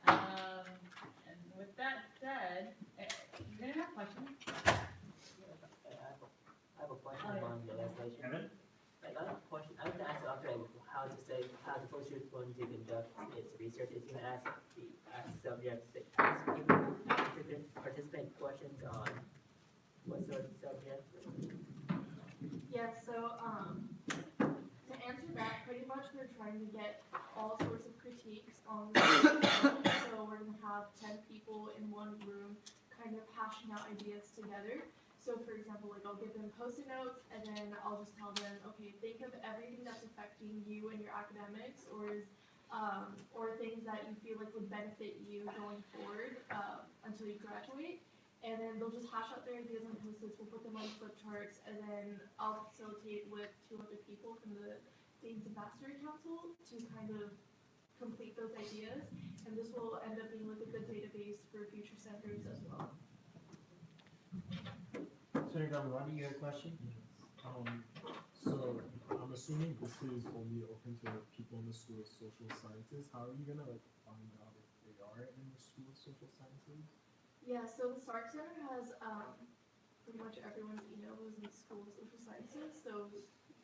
And with that said, you're gonna have questions? I have a question on the legislation. Kevin? Like, I have a question, I would ask the author, like, how to say, how the poster is going to conduct its research. It's gonna ask subjects, ask people, participant questions on what sort of subjects? Yeah, so, to answer that, pretty much we're trying to get all sorts of critiques on the so we're gonna have 10 people in one room kind of hashing out ideas together. So for example, like I'll give them post-it notes and then I'll just tell them, okay, think of everything that's affecting you and your academics or things that you feel like would benefit you going forward, until you graduate. And then they'll just hash out their ideas on post-its, we'll put them on flip charts, and then I'll facilitate with 2 other people from the Dean's Ambassador Council to kind of complete those ideas. And this will end up being like a good database for future senators as well. Senator Gamalani, you had a question? So I'm assuming this is only open to people in the School of Social Sciences. How are you gonna like find out if they are in the School of Social Sciences? Yeah, so the SARC Center has pretty much everyone's email was in the School of Social Sciences. So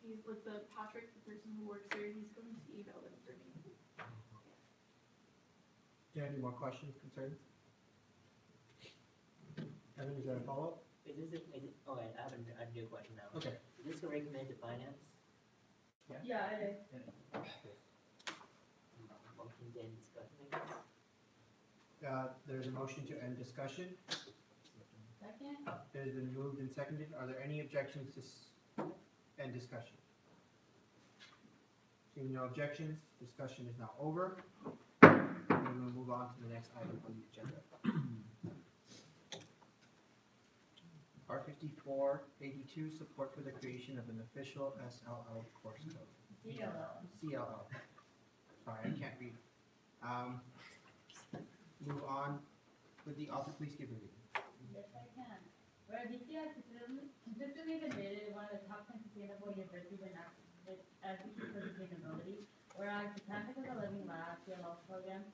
he's like Patrick, the person who works there, he's going to email them for me. Do you have any more questions, concerns? Evan, is there a follow-up? Oh, I have a new question now. Okay. Is this recommended to finance? Yeah, it is. Motion to end discussion, I guess. There's a motion to end discussion. Second? It has been moved and seconded. Are there any objections to end discussion? Seeing no objections, discussion is now over. And we'll move on to the next item on the agenda. R5482, support for the creation of an official SLL course code. CLL. Sorry, I can't read. Move on with the author, please give a reading. Yes, I can. Where DCI consistently been rated one of the top 10 sustainable universities in advocacy for sustainability, whereas the Campus of the Living Lab CLL program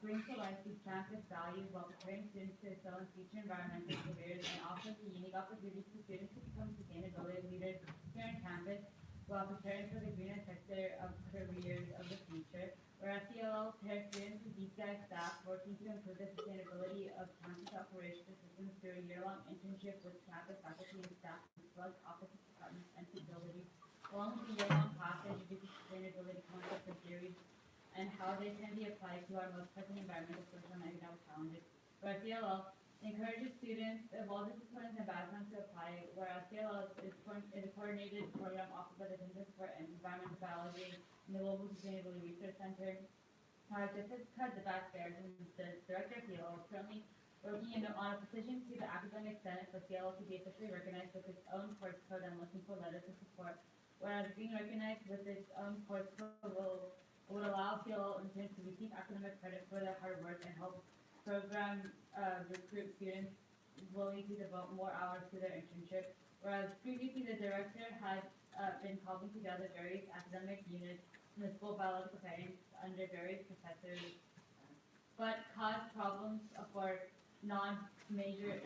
brings to life these campus values while preparing students to excel in future environmental careers and offers a unique opportunity for students to become sustainability leaders here on campus while preparing for the greener sector of careers of the future. Whereas CLL pairs students with DCI staff working to improve the sustainability of campus operations systems through a year-long internship with campus faculty and staff in select offices, departments, and facilities, along with a year-long class that introduces sustainability concepts and theories and how they can be applied to our most pressing environmental, social, and economic challenges. Whereas CLL encourages students of all disciplines and backgrounds to apply, whereas CLL is a coordinated program offered by the Center for Environmental Biology and the Global Sustainability Research Center. Jessica DeBack-Bears, the director of CLL, is currently working on a petition to the Academic Senate for CLL to be officially recognized with its own course code and looking for letters of support. Whereas being recognized with its own course code would allow CLL interns to receive academic credit for their hard work and help program recruit students willing to devote more hours to their internship. Whereas previously the director had been calling together various academic units in the School of Biological Science under various professors, but caused problems for non-bio major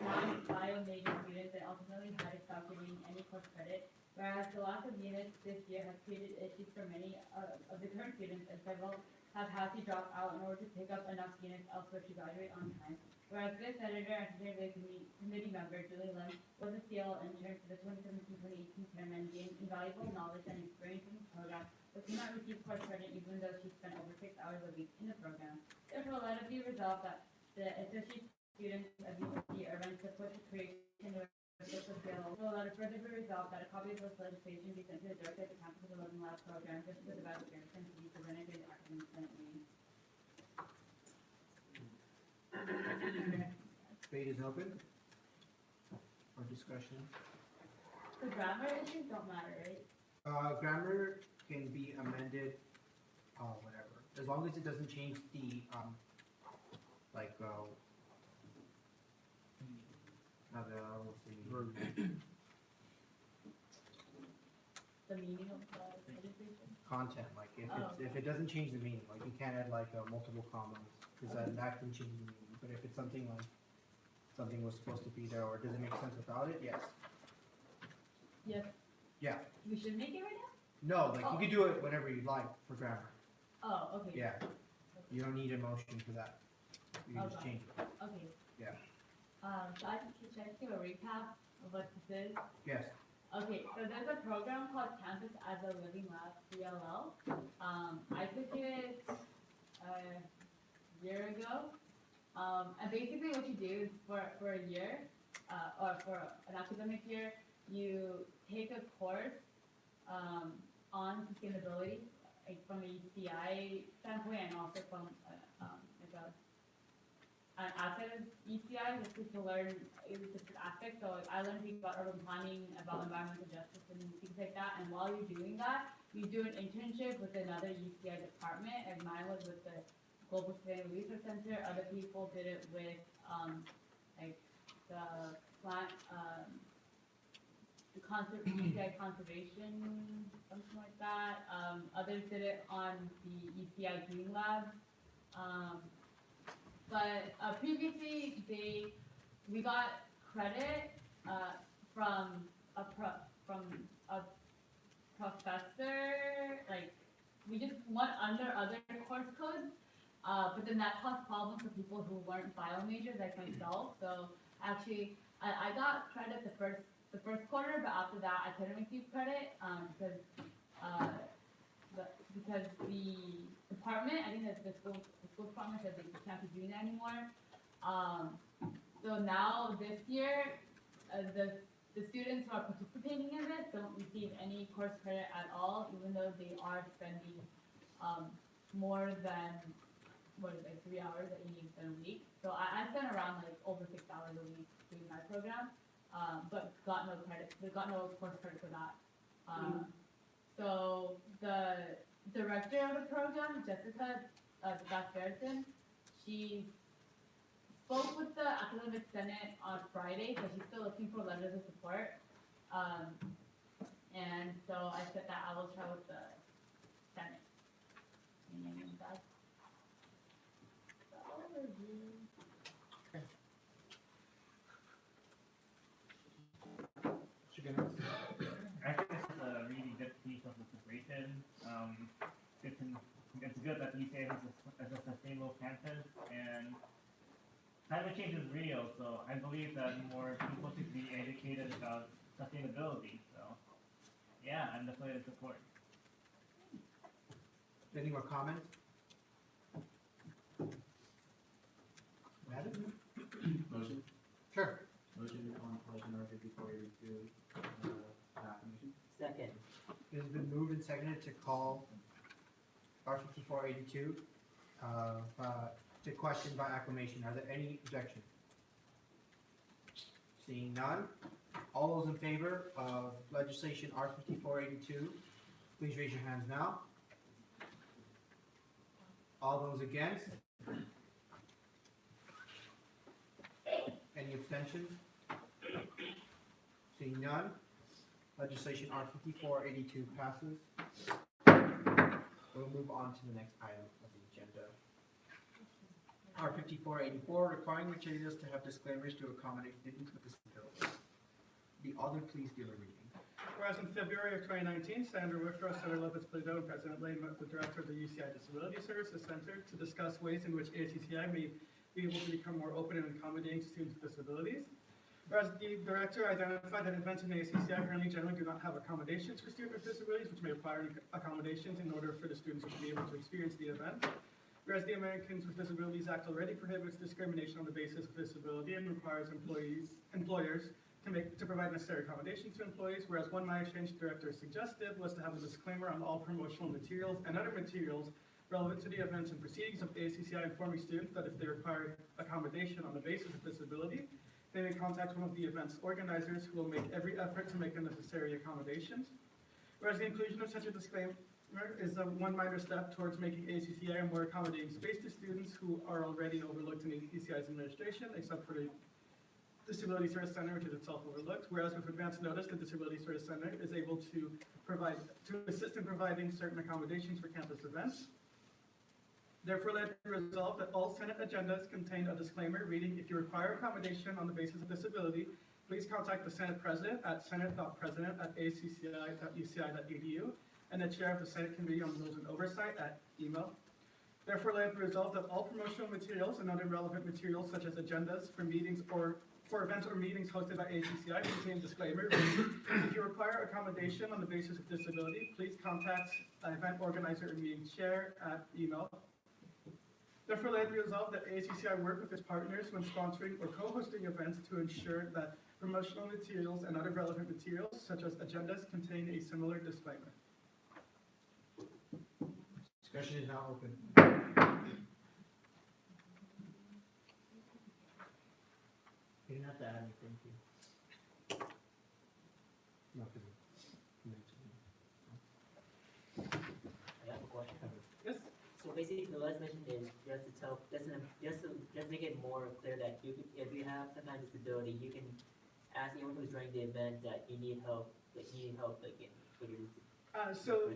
students and ultimately had to stop giving any course credit. Whereas the lack of units this year has created issues for many of the current students, and several have had to drop out in order to pick up enough units elsewhere to graduate on time. Whereas good Senator and Sustainability Committee member Julie Lim was a CLL intern for the 2017-2018 term and gained invaluable knowledge and experience in the program, but could not receive course credit even though she spent over 6 hours a week in the program. Therefore, let it be resolved that the associate students of UC Irvine support the creation of official CLL. So let it further be resolved that a copy of this legislation be sent to the director of the Campus of the Living Lab program just for the evaluation and to be presented in the academic senate meeting. Debate is open for discussion. The grammar issues don't matter, right? Grammar can be amended, whatever, as long as it doesn't change the, The meaning of the legislation? content, like if it doesn't change the meaning, like you can't add multiple commas, because that can change the meaning. But if it's something like, something was supposed to be there, or it doesn't make sense without it, yes. Yes. Yeah. We should make it right now? No, you can do it whenever you'd like for grammar. Oh, okay. Yeah. You don't need a motion for that. You can just Okay. change it. Okay. Yeah. So should I just give a recap of what this is? Yes. Okay, so there's a program called Campus as a Living Lab, CLL. I took it a year ago. And basically what you do is for a year, or for an academic year, you take a course on sustainability, like from a UCI standpoint and also from like an outside of UCI, just to learn different aspects. So I learned things about urban planning, about environmental justice and things like that. And while you're doing that, you do an internship with another UCI department. And mine was with the Global Sustainable Research Center. Other people did it with like the plant, the UCI conservation, something like that. Others did it on the UCI Green Lab. But previously we got credit from a professor, like we just went under other course codes, but then that caused problems for people who weren't bio majors like myself. So actually I got credit the first quarter, but after that I couldn't receive credit because the department, I think that the school department said they can't be doing that anymore. So now this year, the students who are participating in this don't receive any course credit at all, even though they are spending more than 3 hours that you need to spend a week. So I spent around like over 6 hours a week doing my program, but got no credit. They got no course credit for that. So the director of the program, Jessica Garrison, she spoke with the academic senate on Friday, so she's still looking for letters of support. And so I said that I will try with the senate. And that's the overview. I think this is a really good piece of legislation. It's good that UCI has a sustainable campus, and climate change is real, so I believe that more people should be educated about sustainability. So, yeah, I'm definitely in support. Any more comments? Madam? Motion? Sure. Motion on question number 5482, affirmation. Second. It has been moved and seconded to call R5482 to question by acclamation. Are there any objections? Seeing none, all those in favor of legislation R5482, please raise your hands now. All those against? Any abstentions? Seeing none, legislation R5482 passes. We'll move on to the next item of the agenda. R5484, requiring materials to have disclaimers to accommodate students with disabilities. The author, please give a reading. Whereas in February of 2019, Senator Whitfield, Senator Lopez-Polito, and President Lane met with the director of the UCI Disability Services Center to discuss ways in which ASUCI may be able to become more open and accommodating to students with disabilities. Whereas the director identified that events in ASUCI currently generally do not have accommodations for students with disabilities, which may require accommodations in order for the students to be able to experience the event. Whereas the Americans with Disabilities Act already prohibits discrimination on the basis of disability and requires employers to provide necessary accommodations to employees. Whereas one minor change the director suggested was to have a disclaimer on all promotional materials and other materials relevant to the events and proceedings of ASUCI, informing students that if they require accommodation on the basis of disability, they may contact one of the event's organizers, who will make every effort to make the necessary accommodations. Whereas the inclusion of such a disclaimer is one minor step towards making ASUCI a more accommodating space to students who are already overlooked in ASUCI's administration, except for the Disability Service Center, which is itself overlooked. Whereas with advance notice, the Disability Service Center is able to assist in providing certain accommodations for campus events. Therefore, let it be resolved that all Senate agendas contain a disclaimer reading, if you require accommodation on the basis of disability, please contact the Senate President at senate.president@asuci.uci.edu and the Chair of the Senate Committee on Rules and Oversight at email Therefore, let it be resolved that all promotional materials and other relevant materials such as agendas for meetings or for events or meetings hosted by ACCI contain disclaimer. If you require accommodation on the basis of disability, please contact an event organizer or meeting chair at email. Therefore, let it be resolved that ACCI work with its partners when sponsoring or co-hosting events to ensure that promotional materials and other relevant materials such as agendas contain a similar disclaimer. Discussion is now open. You didn't have to add anything to. No, 'cause I have a question. Yes? So basically, the last mention is just to tell, just make it more clear that you can, if you have some kind of disability, you can ask anyone who's running the event that you need help, like in with your. So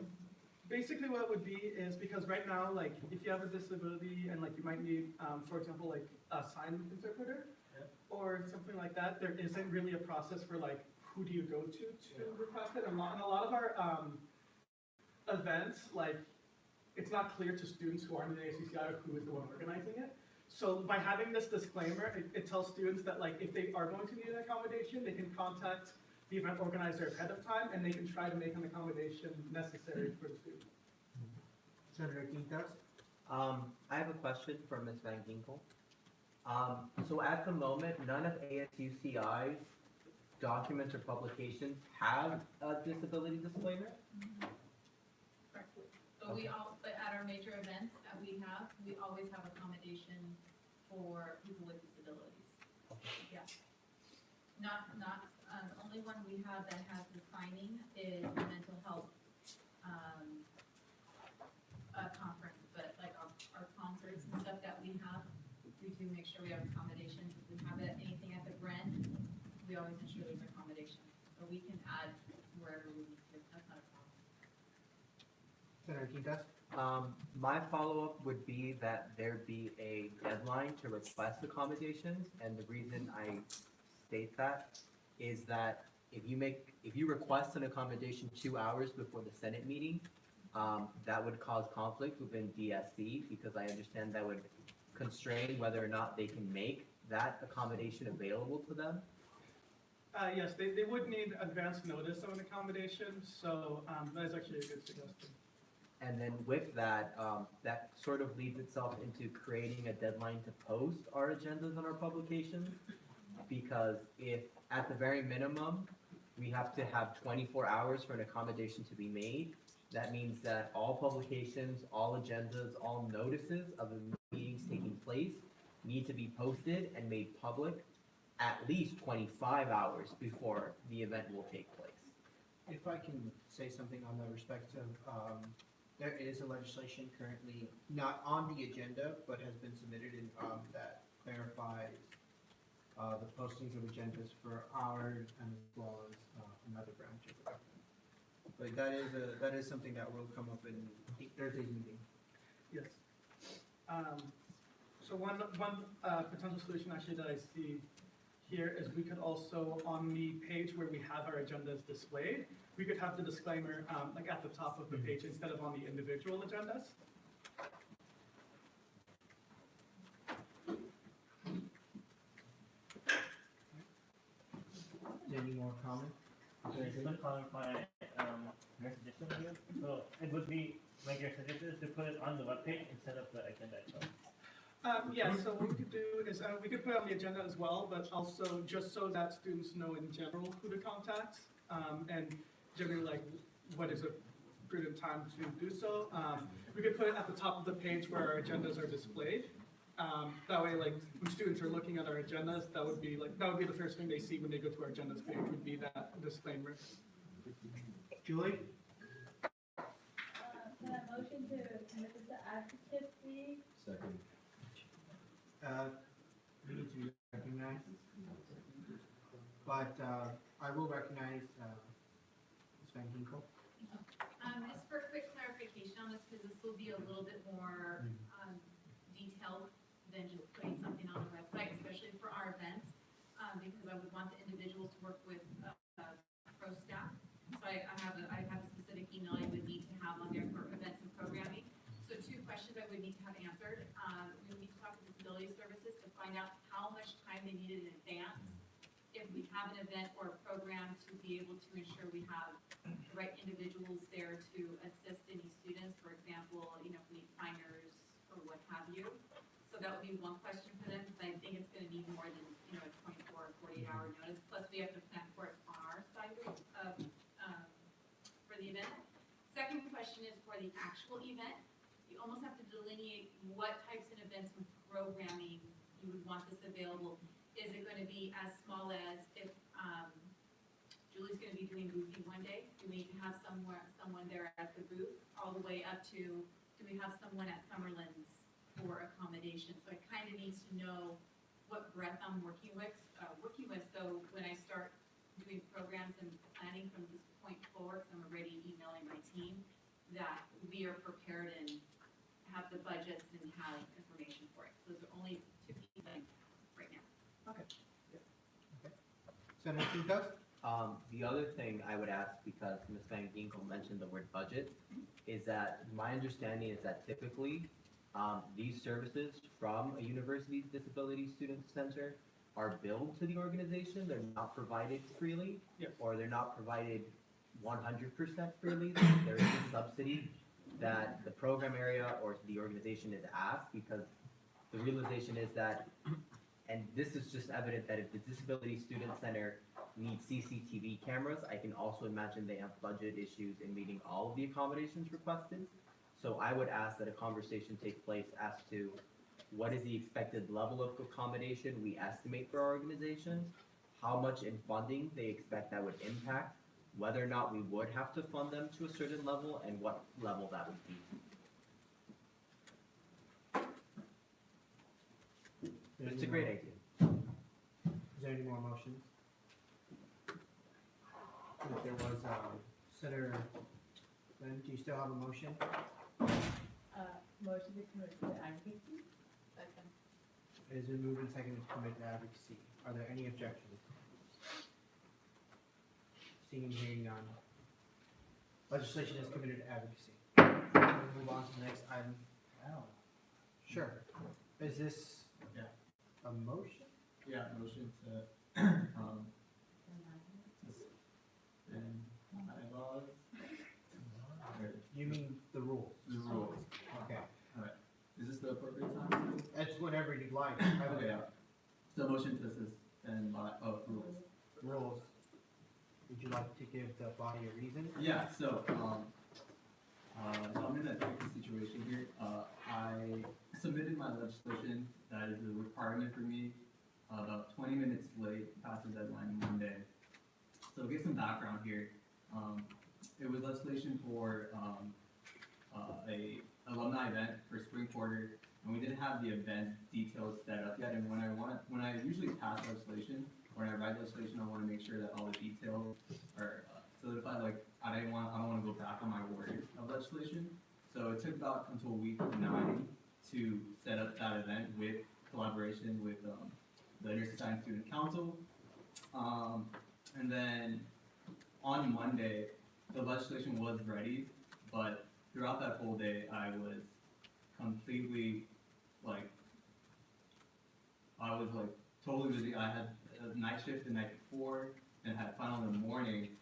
basically what it would be is because right now, like, if you have a disability and like you might need, for example, like a sign interpreter Yeah. or something like that, there isn't really a process for like, who do you go to request it? And a lot of our events, like, it's not clear to students who aren't in the ACCI who is the one organizing it. So by having this disclaimer, it tells students that like if they are going to need an accommodation, they can contact the event organizer ahead of time and they can try to make an accommodation necessary for the student. Senator Quintas? I have a question for Ms. Van Ginkel. So at the moment, none of ASUCI's documents or publications have a disability disclaimer? Correctly. So we all, but at our major events that we always have accommodation for people with disabilities. Yeah. Only one we have that has the signing is the mental health, conference, but like our concerts and stuff that we have, we do make sure we have accommodations. If we have anything at the Bren, we always ensure there's accommodation. So we can add wherever we need to, that's not a problem. Senator Quintas? My follow-up would be that there be a deadline to request accommodations, and the reason I state that is that if you request an accommodation 2 hours before the Senate meeting, that would cause conflict within DSC, because I understand that would constrain whether or not they can make that accommodation available to them. Yes, they would need advance notice of an accommodation, so that is actually a good suggestion. And then with that, that sort of leads itself into creating a deadline to post our agendas on our publications. Because if, at the very minimum, we have to have 24 hours for an accommodation to be made, that means that all publications, all agendas, all notices of the meetings taking place need to be posted and made public at least 25 hours before the event will take place. If I can say something on the respect of, there is a legislation currently not on the agenda, but has been submitted in, that clarifies the postings of agendas for ours and as well as another branch of the government. But that is something that will come up in Thursday's meeting. Yes. So one potential solution actually that I see here is we could also, on the page where we have our agendas displayed, we could have the disclaimer like at the top of the page instead of on the individual agendas. Any more comments? Just to clarify, your suggestion here, so it would be, like your suggestion is to put it on the webpage instead of the agenda itself. Yeah, so what we could do is we could put it on the agenda as well, but also just so that students know in general who to contact, and generally like what is a prudent time to do so. We could put it at the top of the page where our agendas are displayed. That way, like when students are looking at our agendas, that would be the first thing they see when they go to our agendas page would be that disclaimer. Julie? Can I motion to commit to advocacy? Second. We need to be recognized. But I will recognize Ms. Van Ginkel. Just for quick clarification on this, because this will be a little bit more detailed than just putting something on the website, especially for our events, because I would want the individuals to work with pro staff. So I have a specific email I would need to have on there for events and programming. So 2 questions I would need to have answered find out how much time they needed in advance. If we have an event or a program, to be able to ensure we have the right individuals there to assist any students, for example, you know, if we need signers or what have you. So that would be one question for them, because I think it's gonna need more than, you know, a 24 or 48-hour notice, plus we have to plan for it on our side of, for the event. Second question is for the actual event. You almost have to delineate what types of events and programming you would want this available. Is it gonna be as small as if, Julie's gonna be doing boothing one day, do we need to have someone there at the booth, all the way up to, do we have someone at Summerlin's for accommodation? So it kinda needs to know what breadth I'm working with, so when I start doing programs and planning from this point forward, 'cause I'm already emailing my team, that we are prepared and have the budgets and have information for it. Those are only two key things right now. Senator Pintos? The other thing I would ask, because Ms. Van Ginkel mentioned the word budget, is that my understanding is that typically, these services from a university's disability student center are billed to the organization, they're not provided freely. Yes. Or they're not provided 100% freely, there is a subsidy that the program area or the organization is asked, because the realization is that, and this is just evident that if the disability student center needs CCTV cameras, I can also imagine they have budget issues in meeting all of the accommodations requested. So I would ask that a conversation take place as to what is the expected level of accommodation we estimate for our organizations, how much in funding they expect that would impact, whether or not we would have to fund them to a certain level, and what level that would be. It's a great idea. Is there any more motions? If there was, Senator Lynn, do you still have a motion? Motion to commit to advocacy? Second. It has been moved and seconded to commit to advocacy. Are there any objections? Seeing and hearing none. Legislation is committed to advocacy. We'll move on to the next item. Sure. Is this Yeah. a motion? Yeah, motion to, suspend bylaws. Or You mean the rules? the rules. Okay. Is this the appropriate time? It's whenever you'd like. Okay, yeah. So motion to suspend rules. Rules. Would you like to give the body a reason? Yeah, so I'm in a tricky situation here. I submitted my legislation that is a requirement for me about 20 minutes late, past the deadline Monday. So to get some background here, it was legislation for a alumni event for spring quarter, and we didn't have the event details set up yet. And when I usually pass legislation, when I write legislation, I want to make sure that all the details are solidified. Like I don't want to go back on my word of legislation. So it took about until week 9 to set up that event with collaboration with the Intersociety Student Council. And then on Monday, the legislation was ready, but throughout that whole day, I was completely totally busy. I had a night shift the night before and had final in the morning,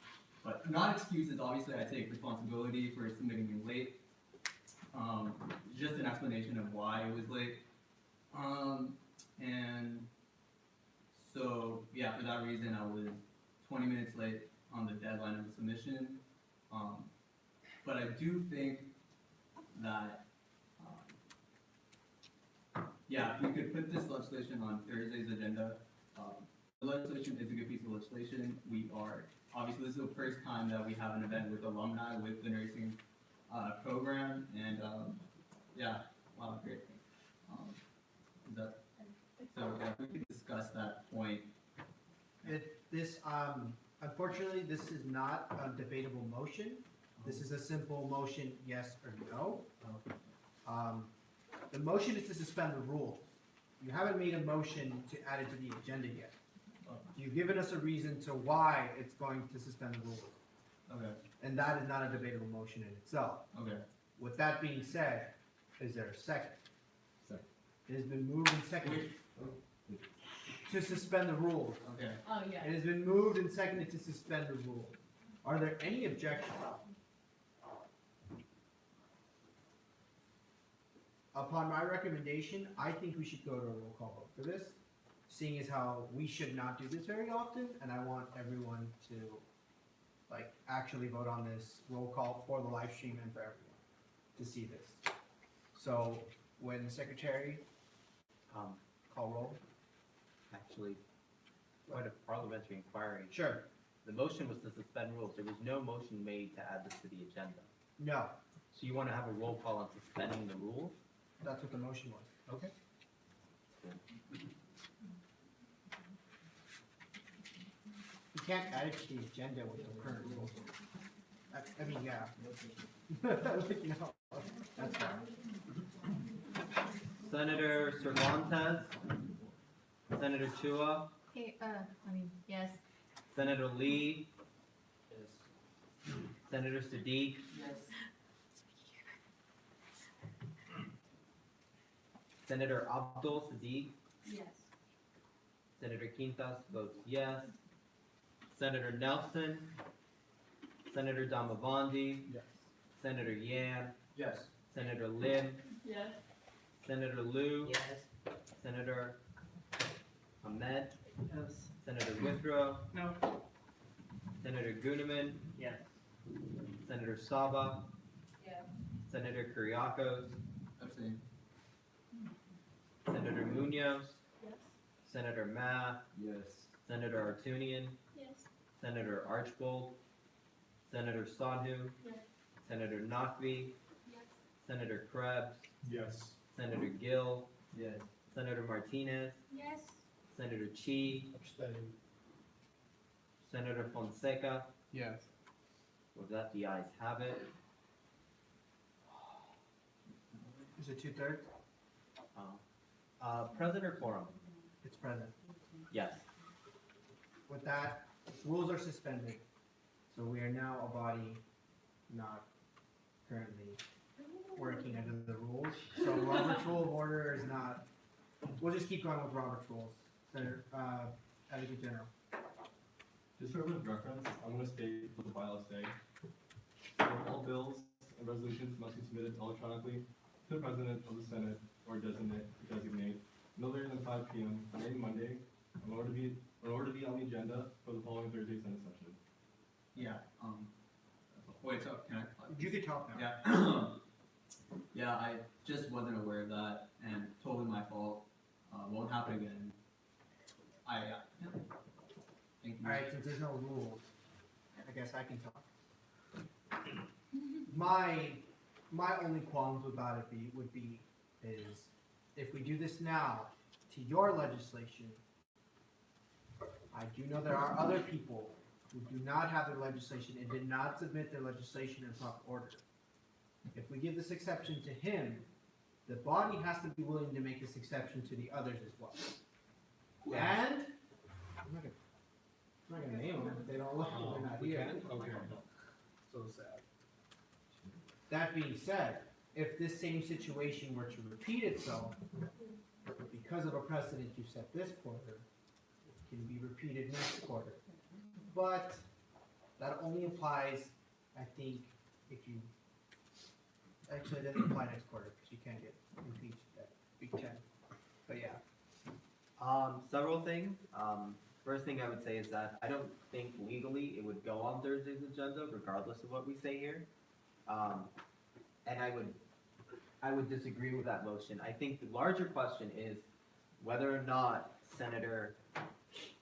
but not excuses. Obviously, I take responsibility for submitting it late. Just an explanation of why it was late. And so, yeah, for that reason, I was 20 minutes late on the deadline of the submission. But I do think that, yeah, if we could put this legislation on Thursday's agenda. The legislation is a good piece of legislation. Obviously, this is the first time that we have an event with alumni with the nursing program, and yeah, a lot of great things. So yeah, if we could discuss that point. Unfortunately, this is not a debatable motion. This is a simple motion, yes or no. The motion is to suspend the rules. You haven't made a motion to add it to the agenda yet. You've given us a reason to why it's going to suspend the rules. Okay. And that is not a debatable motion in itself. Okay. With that being said, is there a second? Second. It has been moved and seconded. to suspend the rules. Okay. Oh, yeah. It has been moved and seconded to suspend the rules. Are there any objections? Upon my recommendation, I think we should go to a roll call vote for this, seeing as how we should not do this very often, and I want everyone to, like, actually vote on this roll call for the live stream and for everyone to see this. So, when the secretary, call roll? Actually, quite a parliamentary inquiry. Sure. The motion was to suspend rules. There was no motion made to add this to the agenda. No, So you want to have a roll call on suspending the rules? that's what the motion was. Okay. You can't add it to the agenda with the current rules. I mean, yeah. Like, no, that's fine. Senator Cervantes, Senator Chua, Hey, yes. Senator Lee. Senator Siddiq, Yes. Senator Abdul Siddiq, Yes. Senator Quintas votes yes. Senator Nelson, Senator Damavandi, Yes. Senator Yan, Yes. Senator Lim, Yes. Senator Liu, Yes. Senator Ahmed, Yes. Senator Withrow, No. Senator Gooneman, Yes. Senator Saba, Yes. Senator Kuriakos, Abstain. Senator Munoz, Yes. Senator Ma, Yes. Senator Artunian, Yes. Senator Archbold, Senator Sadhu, Yes. Senator Naqvi, Yes. Senator Krebs, Yes. Senator Gill, Yes. Senator Martinez, Yes. Senator Chi, Abstain. Senator Fonseca. Yes. With that, the ayes have it. Is it 2/3? Present or quorum? It's present. Yes. With that, rules are suspended. So we are now a body not currently working under the rules. So Robert's Rule of Order is not, we'll just keep going with Robert's rules. Senator, Advocate General. Just for everyone's reference, I'm going to state what the bylaws say. So all bills and resolutions must be submitted electronically to the President of the Senate or designate no later than 5 p.m. on any Monday in order to be on the agenda for the following Thursday Senate session. Yeah, wait, so can I? You can talk now. Yeah. Yeah, I just wasn't aware of that and totally my fault. Won't happen again. Yeah. Thank you. Alright, since there's no rules, I guess I can talk. My only qualms about it would be is if we do this now to your legislation, I do know there are other people who do not have their legislation and did not submit their legislation in proper order. If we give this exception to him, the body has to be willing to make this exception to the others as well. And I'm not gonna name them if they don't look, they're not We here. can? Okay. So sad. That being said, if this same situation were to repeat itself, because of a precedent you set this quarter, it can be repeated next quarter. But that only applies, I think, if you, actually, it doesn't apply next quarter, because you can't get impeached at week 10. But yeah. Several things. First thing I would say is that I don't think legally it would go on Thursday's agenda, regardless of what we say here. And I would disagree with that motion. I think the larger question is whether or not Senator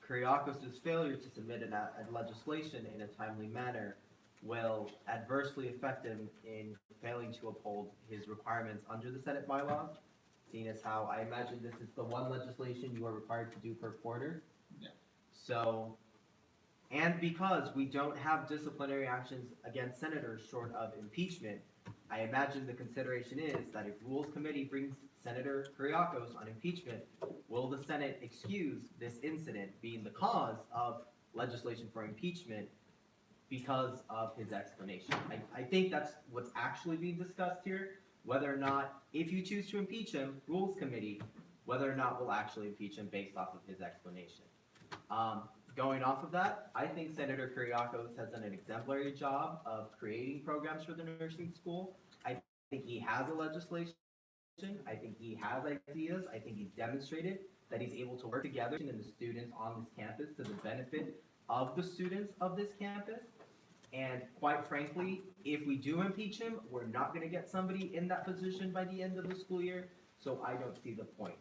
Kuriakos' failure to submit a legislation in a timely manner will adversely affect him in failing to uphold his requirements under the Senate bylaws, seeing as how I imagine this is the one legislation you are required to do per quarter. Yeah. So, and because we don't have disciplinary actions against senators short of impeachment, I imagine the consideration is that if Rules Committee brings Senator Kuriakos on impeachment, will the Senate excuse this incident being the cause of legislation for impeachment because of his explanation? I think that's what's actually being discussed here, whether or not, if you choose to impeach him, Rules Committee whether or not we'll actually impeach him based off of his explanation. Going off of that, I think Senator Kuriakos has done an exemplary job of creating programs for the nursing school. I think he has a legislation. I think he has ideas. I think he's demonstrated that he's able to work together and the students on this campus to the benefit of the students of this campus. And quite frankly, if we do impeach him, we're not gonna get somebody in that position by the end of the school year, so I don't see the point.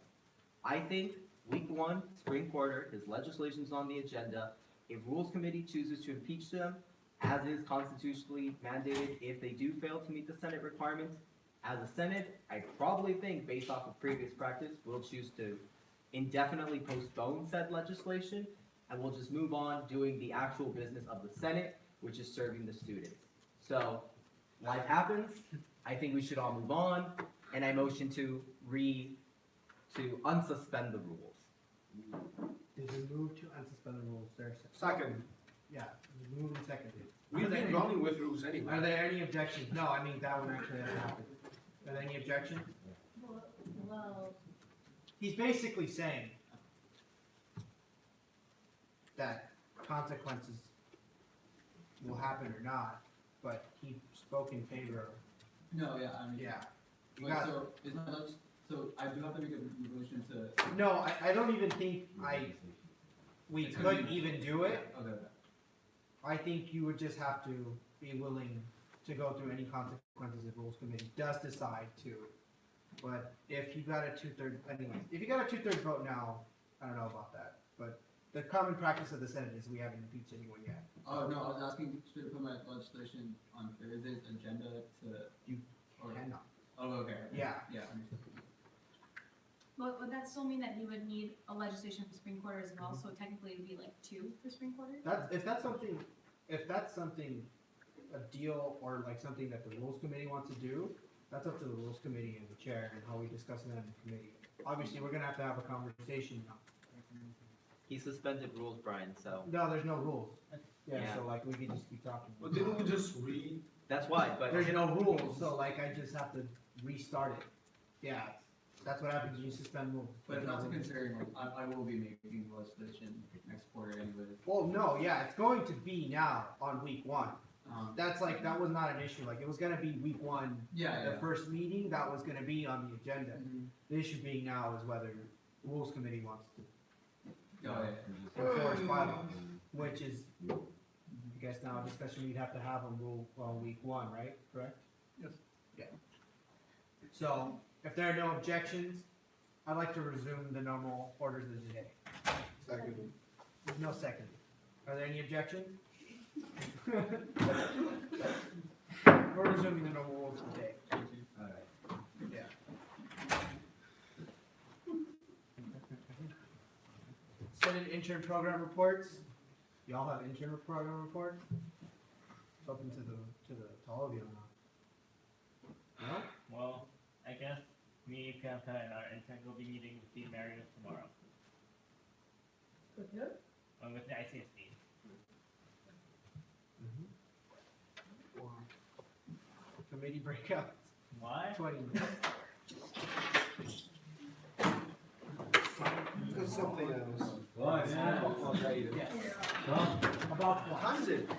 I think week 1, spring quarter, his legislation's on the agenda. If Rules Committee chooses to impeach them, as is constitutionally mandated, if they do fail to meet the Senate requirements, as a Senate, I probably think, based off of previous practice, we'll choose to indefinitely postpone said legislation, and we'll just move on doing the actual business of the Senate, which is serving the students. So, life happens, I think we should all move on, and I motion to unsuspend the rules. Did we move to unsuspend the rules there? Second, Yeah, we moved and seconded. we've been running with rules Are anyway. there any objections? No, I mean, that one actually hasn't happened. Are there any objections? Well, He's basically saying that consequences will happen or not, but he spoke in favor. No, yeah, I mean. Yeah. You Wait, got, so is my so I do have to make a motion to. no, I don't even think we It's gonna could be- even do it. Okay, okay. I think you would just have to be willing to go through any consequences if Rules Committee does decide to. But if you got a 2/3, anyways, if you got a 2/3 vote now, I don't know about that. But the common practice of the Senate is we haven't impeached anyone yet. Oh, no, I was asking, should I put my legislation on Thursday's agenda to? You or- cannot. Oh, okay. Yeah. Yeah, understood. But would that still mean that you would need a legislation for spring quarter as well, so technically it'd be like 2 for spring quarter? If that's something, a deal or like something that the Rules Committee wants to do, that's up to the Rules Committee and the chair and how we discuss it in the committee. Obviously, we're gonna have to have a conversation now. He suspended rules, Brian, so No, there's no rules. Yeah, Yeah. so like we can just keep talking. But didn't we just read? that's why, but There's no rules, so like I just have to restart it. Yeah, that's what happens when you suspend rules. But not to contrary, I will be making legislation next quarter anyway. Well, no, yeah, it's going to be now on week 1. That's like, that was not an issue, like it was gonna be week 1, Yeah, the yeah. first meeting, that was gonna be on the agenda. Mhm. The issue being now is whether Rules Committee wants to Oh, yeah. enforce bylaws, which is, I guess now a discussion we'd have to have on week 1, right, correct? Yes. Yeah. So, if there are no objections, I'd like to resume the normal orders of the day. Second. There's no second. Are there any objections? We're resuming the normal rules of the day. Alright. Yeah. Senate intern program reports. Y'all have intern program reports? It's open to all of you now. No? Well, I guess me, Pianka, and our intern will be meeting with Dean Marius tomorrow. with who? With the ICSD. Committee breakout, Why? 20 minutes. Because something else. What? Yes. About What time is it?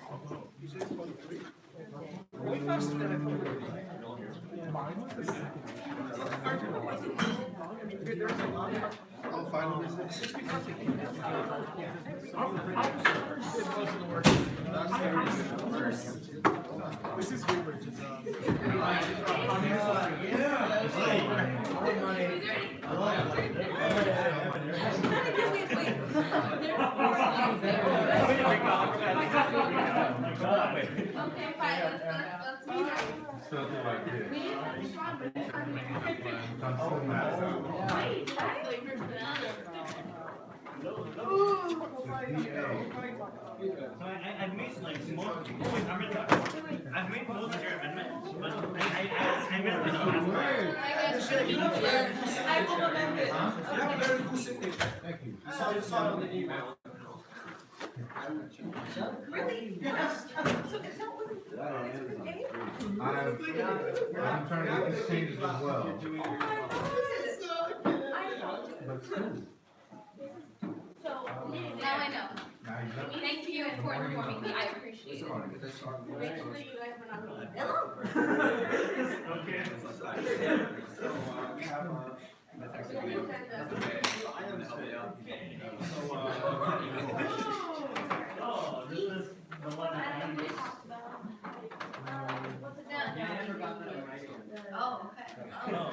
You said 23? Way faster than I thought it would be. There's a lot of. Oh, final business. It's because it came out. It wasn't working. This is Hubert, just, Okay, fine, let's be right. Still do like this. We need to respond, but it's hard to make it. I'm so mad. Wait, right? So I've made like most, I've made most of your amendments, but I missed the last I guess we need to, I will amend it. You have a very cool signature. Thank you. I saw it on the email. Really? Yes. So it's not with I'm trying to get this changed as well. Oh my God. I But school. So, Now I know. Now you know. Thank you for informing me, I appreciate it. make sure that you guys are not leaving. Okay. We have, That's actually the agenda. Oh, this is the one that I I we missed. talked about, what's it done? Yeah, I never got that on my end. Oh, okay. Oh.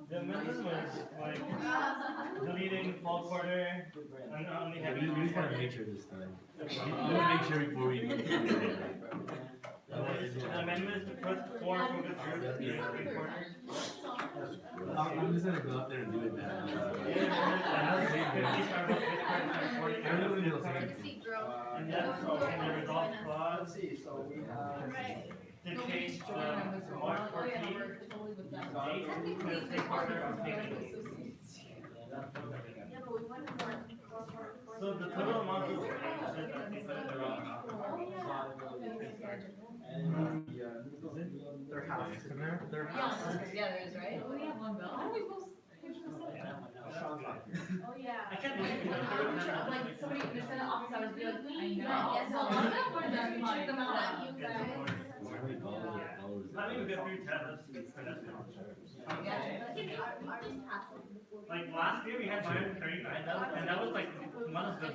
The amendment was like deleting fall quarter and only having. We just wanna make sure this time. Okay. We wanna make sure before we. The amendment is to put four focus groups in three quarters. I'm just gonna go out there and do it now. Everyone knows Take a seat, girl. And that's in the resolve clause let's see, so we have. Right. to change the March 14th date to the three quarter of taking. Yeah, but we wanted more. So the total amount of said that they put in the wrong amount. And Their house is in there? their Yeah, house. yeah, there is, right? We have one bill. How do we post? Sean's not here. Oh, yeah. I can't believe it. Like, somebody, there's an office hours, be like, I know. Yes, Well, I'll- I'm not going to check them out. You guys. I think we get through 10, that's good for that. Like last year we had 139, and that was like one of the,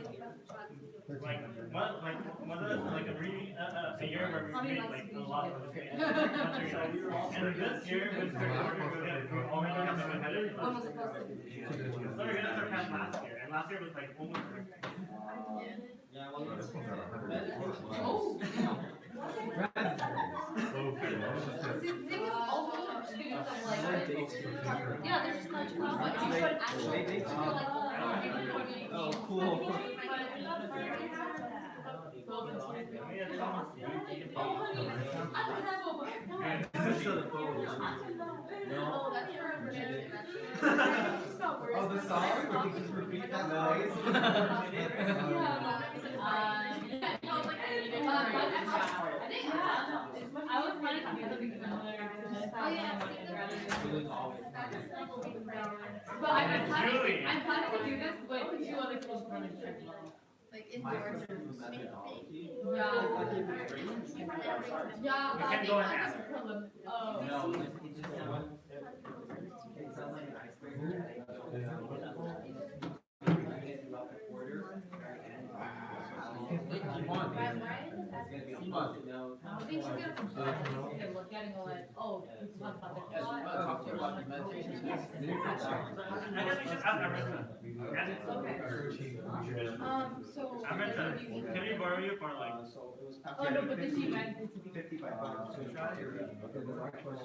one of the, like a year where we made like a lot of it. And this year with third quarter, we already have the 100. When was it posted? So we're gonna surpass last year, and last year was like almost perfect. Oh. Okay. See, the thing is, all the students are like, yeah, they're just not too much, but you should actually, feel like, Oh, cool. Oh, that's your information. Oh, the song? Would you just repeat that noise? I was planning to do something similar to this. Oh, yeah. But I'm planning to do this with two other schools from the church. Like indoors. Yeah. Yeah. We can go and ask. Oh. No, it just sounds, it sounds like an icebreaker. Throughout the quarter. Keep on. Keep on. No. I think she's gonna come back and look at it and go like, oh, we can talk about this. Talk to you about the meditation. I guess we should ask Amrita. So. Amrita, can we borrow you for like? So it was. Oh, no, but then she meant it to be. 55 bucks.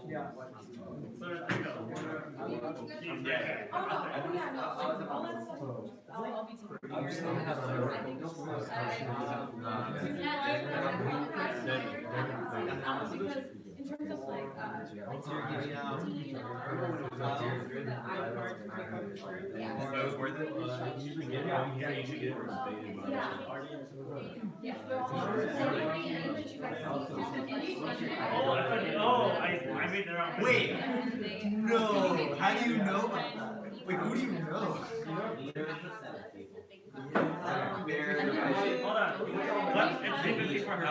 Yeah. So there you go. Jeez, yeah. Oh, no, oh, yeah, no. I'll be because in terms of like, So it was worth it? You usually get it, yeah, you should get it stated, but. yes, I made the wrong. Wait, no, how do you know? Wait, who do you know? Hold on. What? It's 350 for her.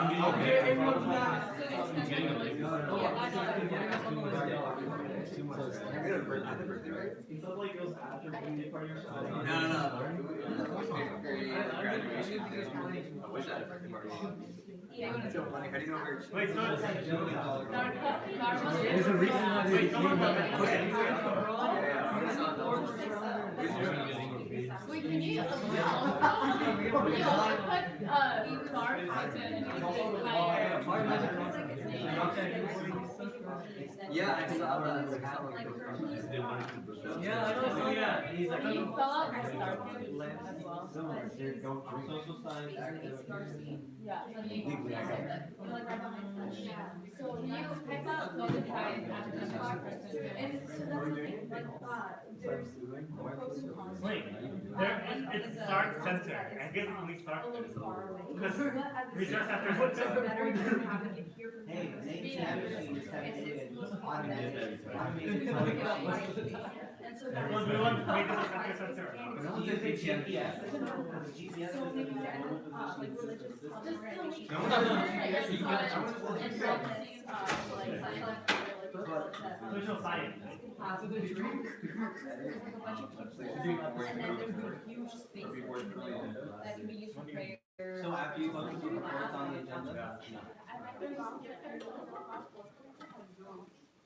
I wish I had a birthday party. So funny, how do you know her? Wait, so it's. There's a reason why they Wait, someone came got up. Wait, can you? Yeah, I saw that. Yeah, I know. Yeah, he's like. Can you spell out my star code as well? Social science. Yeah. So can you type out social science as the star person? And so that's the thing, like, there's pros and cons. Wait, it starts center. I guess we start. A little far away. Because But at the we same just have time, to- it's better than having it here from Hey, campus. next Yeah, time it's- you just have and to it's do most it automatically. And so that Because is. we want to make this a center. Don't you say GPS? GPS So is maybe, the- and then, like religious conversation. No, Social science. Have good drinks, there's like a bunch of people, and then there's a huge space that can be used for prayer. So after you go through the reports on the agenda?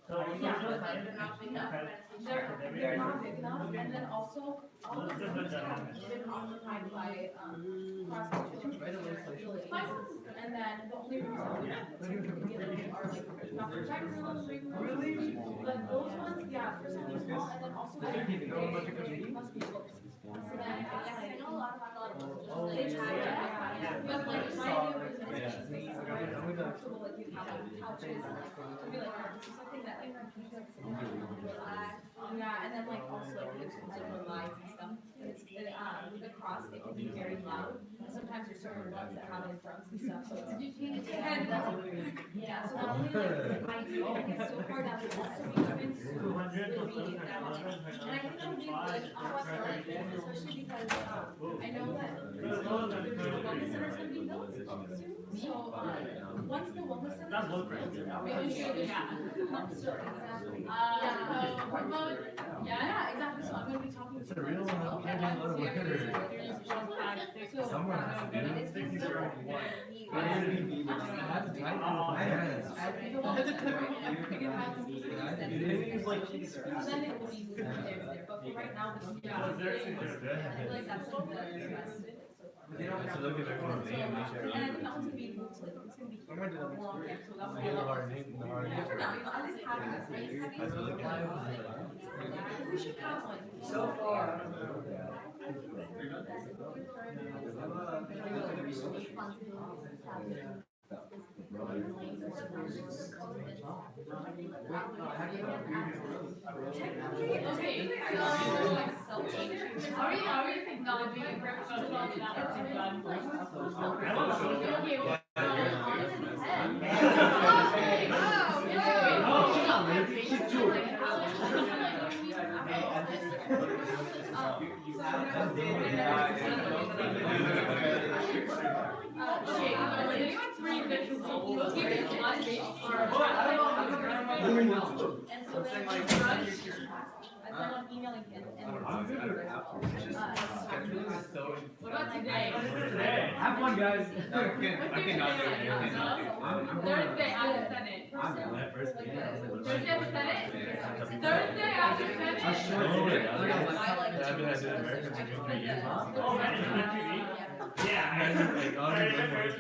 So Yeah, social but science. they're not big enough. They're not big enough, and then also, all of them have been occupied by, prostitution. And then the only rooms that we have typically available are like doctor rooms, living rooms. Like those ones, yeah, for some small, and then also they must be close. So then, I know a lot of people, they try to, but like my idea was education spaces are very comfortable, like you have like couches and like, to be like, this is something that like, you can sit down and relax. Yeah, and then like also like there's like the lights and stuff. It's, across, it can be very loud. And sometimes there's certain ones that have like drums and stuff, so it's, and that's, yeah, so not only like, I do, like, it's so hard out there, so we even would be that much. And I think that would be really awesome, especially because, I know that the wellness center is gonna be built soon, so, once the wellness center is built, maybe we should, yeah. So, exactly. Remote, yeah, exactly, so I'm gonna be talking to. It's a real one. Can't just let it work or. Someone has to do it. 6001. I have to type Then it will be moved there, but for right now, this is. Was there a I feel like that's the best fit so far. They don't have to look at everyone's name and make sure. And I think that one's gonna be moved to like, it's gonna be I'm gonna do that more on next campus, so that week. would Get be. our name, our name. For now, at least having a space. I have to look at it. We should have one. So far. Okay, are we acknowledging breakfast and all that are done? Okay, well, I plan on emailing him and. What about today? Have fun, guys. I cannot do it. Thursday after Senate. Thursday after Senate? Thursday after Senate? I've been at the Americans for 3 years. Oh, man, Like, all the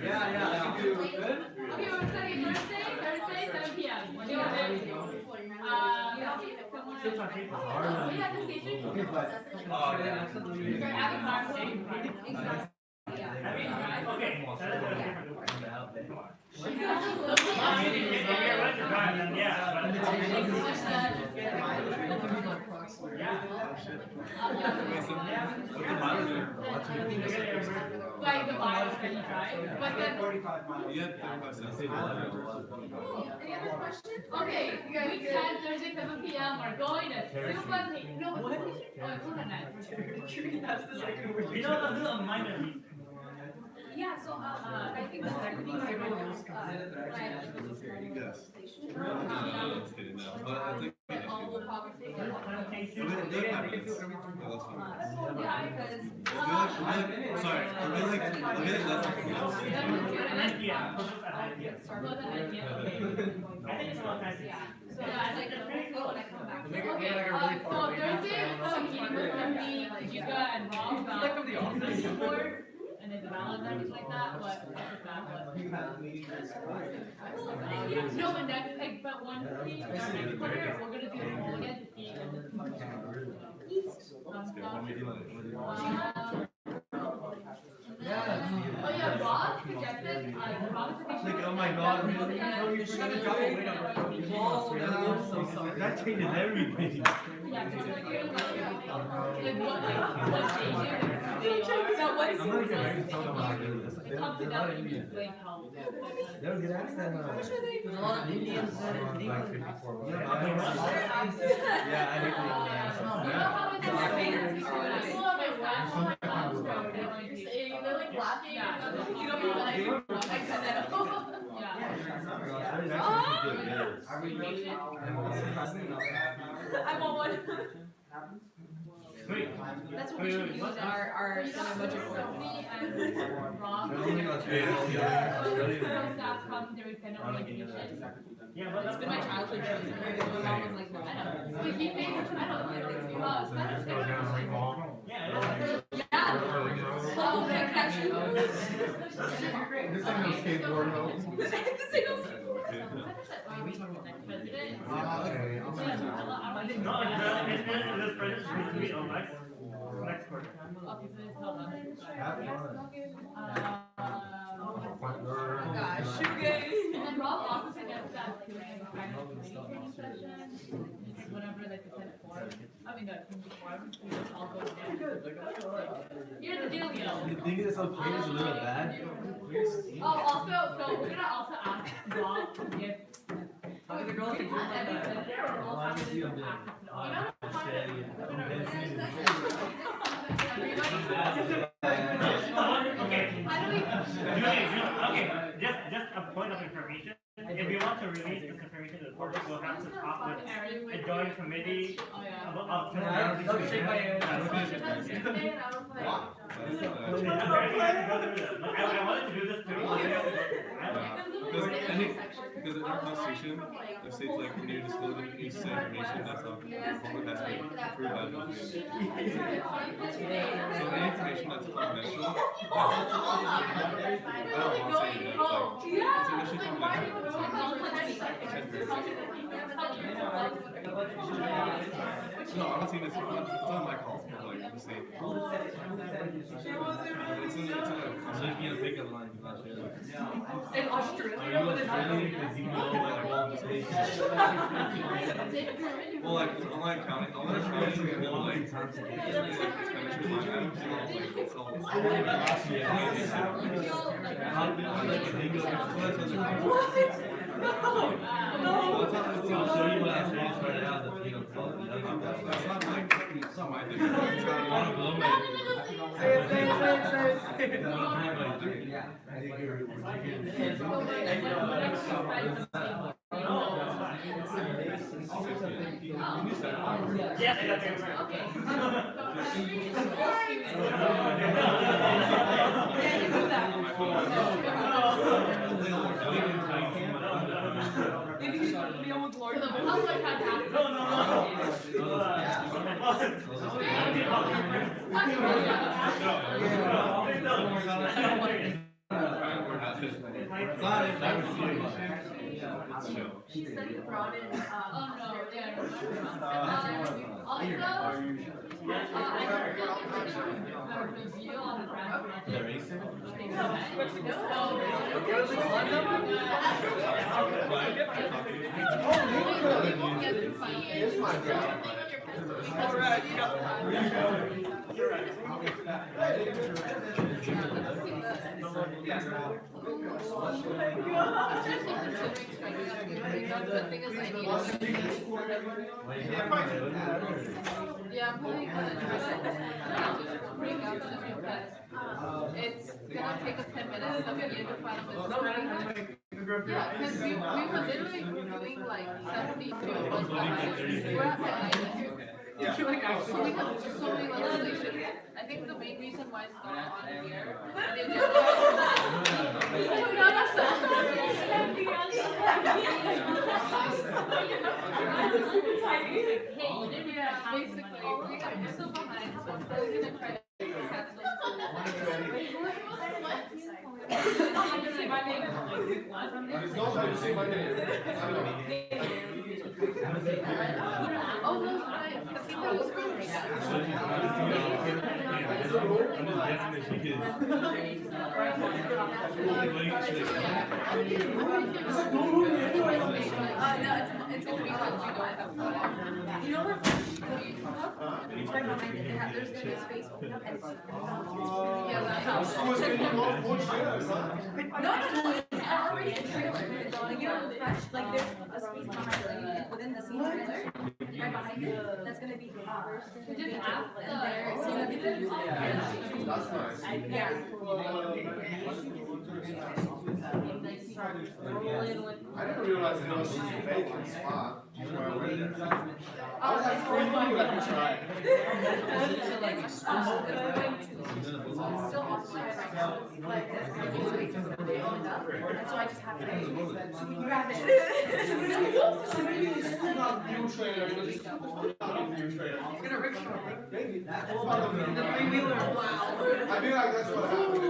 Yeah, you do good. Okay, we're studying Thursday, 7 p.m. What do you want to do? It's on paper. Oh, yeah, the station. Okay, but. You're having conversation. Exactly. Okay, so that's a different one. Yeah. Like the miles that you drive, but then. Any other questions? Okay, week 10, Thursday, 7 p.m. We're going to Super. No, what is it? Oh, Coconut. You know, I'll do a minor league. Yeah, so, I think that's gonna be my role, Yes. all the conversations. Conversation. Yeah, because. Sorry, I really like Yeah, I think it's about time. So, yeah, it's like, when I come back. Make it Okay, like a really so far away. Thursday, so meeting with me, Jika and Rob about the office support, and then the balance and everything like that, but, no, but next, like, but one thing, next quarter, we're gonna do it all again to see. Oh yeah, Rob suggested, Rob suggested. Like, oh my God, really? No, you're gonna drop a weight on your phone. That changes everything. Yeah, because like, what changes, they are, so what's, I'm not even ready to talk about it. it comes to that, like, help. They'll get asked that. There's a lot of Indians that are Like England. 54. Yeah, Yeah, I hate the Indians. You know how it's like, They're like laughing. Yeah. You don't be like, I want one. Wait. That's what we should use our center budget for. Me and Rob. Staff come during center orientation. Yeah, but It's been my childhood show. My mom was like, I don't know. Like, he made, I don't know. Yeah, Oh, okay, catch you. This ain't no skateboard, no. This ain't no president. No, this president is going to be on next quarter. Okay, so it's held on. Have fun. Gosh, and then Rob also suggests that like kind of committee training session, whatever like the Senate forum. I mean the committee forum, we just all go together. Here's the deal, yo. You think it's okay? It's a little bad. Oh, also, so we're gonna also ask Rob if. How the girls can do like that? We'll have to do access to all. Okay, just a point of information. If we want to release this information to the public, we'll have to talk with a joint committee about. Don't shake my hand. I wanted to do this too. Because in our constitution, it states like when you're disclosing any information that's not public has to be approved by the government. So any information that's confidential, I don't want to say that it's initially confidential. No, I'm not saying it's not my call. Like I'm just saying. Making a pickup line. In Australia. Well, like online accounting, will like expenditure line items and all like it's all. I'll show you what I started out the peanut butter. That's not my thing. She said you brought in, Oh, no, yeah. Also, I review on the brand. Yeah, I'm putting it's gonna take us 10 minutes to get the final business. Yeah, because we were literally doing like 72 of us. We're at midnight. Yeah. So we have so many legislation. I think the main reason why it's not on here. Basically, we're so behind, so I'm probably gonna try to accept those. Oh, no, because he knows. It's gonna be like, you know where? It's right behind it, there's gonna be a space open up and it's. Yeah, that house. No, it's already a trailer, you know, fresh, like there's a space behind it, like within the same trailer, right behind it, that's gonna be, we just asked there, so that people use it. That's nice. Yeah. I didn't realize there was a vacant spot. I was like, free food, let me try. Still occupied right now, but it's gonna be spaces that they opened up, and so I just have to grab it. I feel like that's what happened.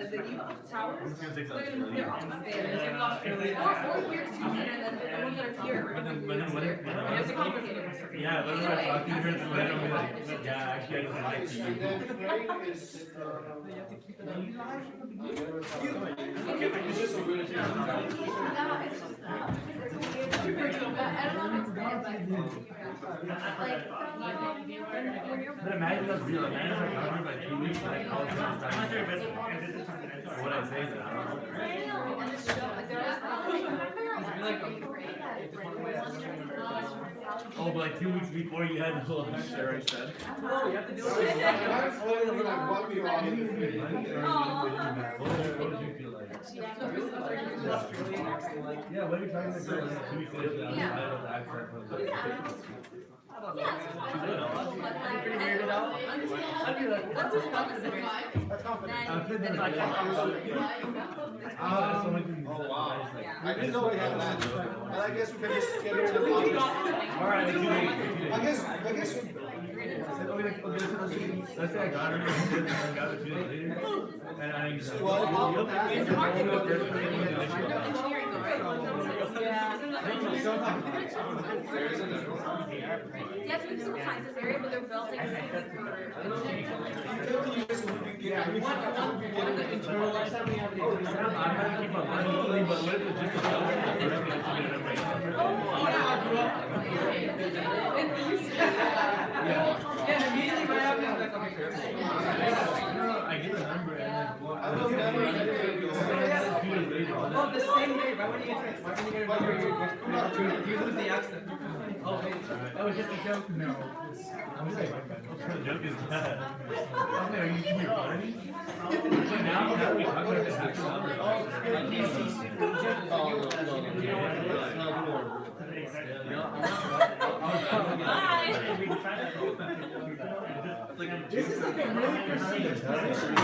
The new towers, they're gonna move their office there, or here too, and then the ones that are here, are gonna move here. And it's complicated. Yeah, but when I talk to her, it's like, yeah, actually, I just like to you. It's just a weird thing. No, it's just, it's weird, but I don't know if it's bad, but But imagine us being like, imagine like, talking about 2 weeks, like, all the time. I'm not sure if it's, what I say that, I don't know. Oh, but like 2 weeks before you had the whole already said. No, you have to do it. What did you feel like? Yeah, what are you trying to do? 2 weeks later, I don't the accent. I don't know. Figured it out. That's just confident. That's confident. Then I can't talk about it. Oh, wow. I didn't know we had that. And I guess we can just get into the podcast. Alright, I guess. Let's say I got her, and I got her 2 days later, and I It's marketing. Engineering though, right? Yes, we have some sciences area, but they're building for. Yeah, we should internalize that we have. I'm gonna keep my money, but what if it's just a joke? Yeah, immediately right after that, like, okay, I get the number and then. oh, the same day, why would you get it? Why would you get it? You lose the accent. Oh, wait, that was just a joke. No. I'm saying, what kind of joke is that? I'm like, are you funny? Now we talk about this actual number. This is like a really prestigious position.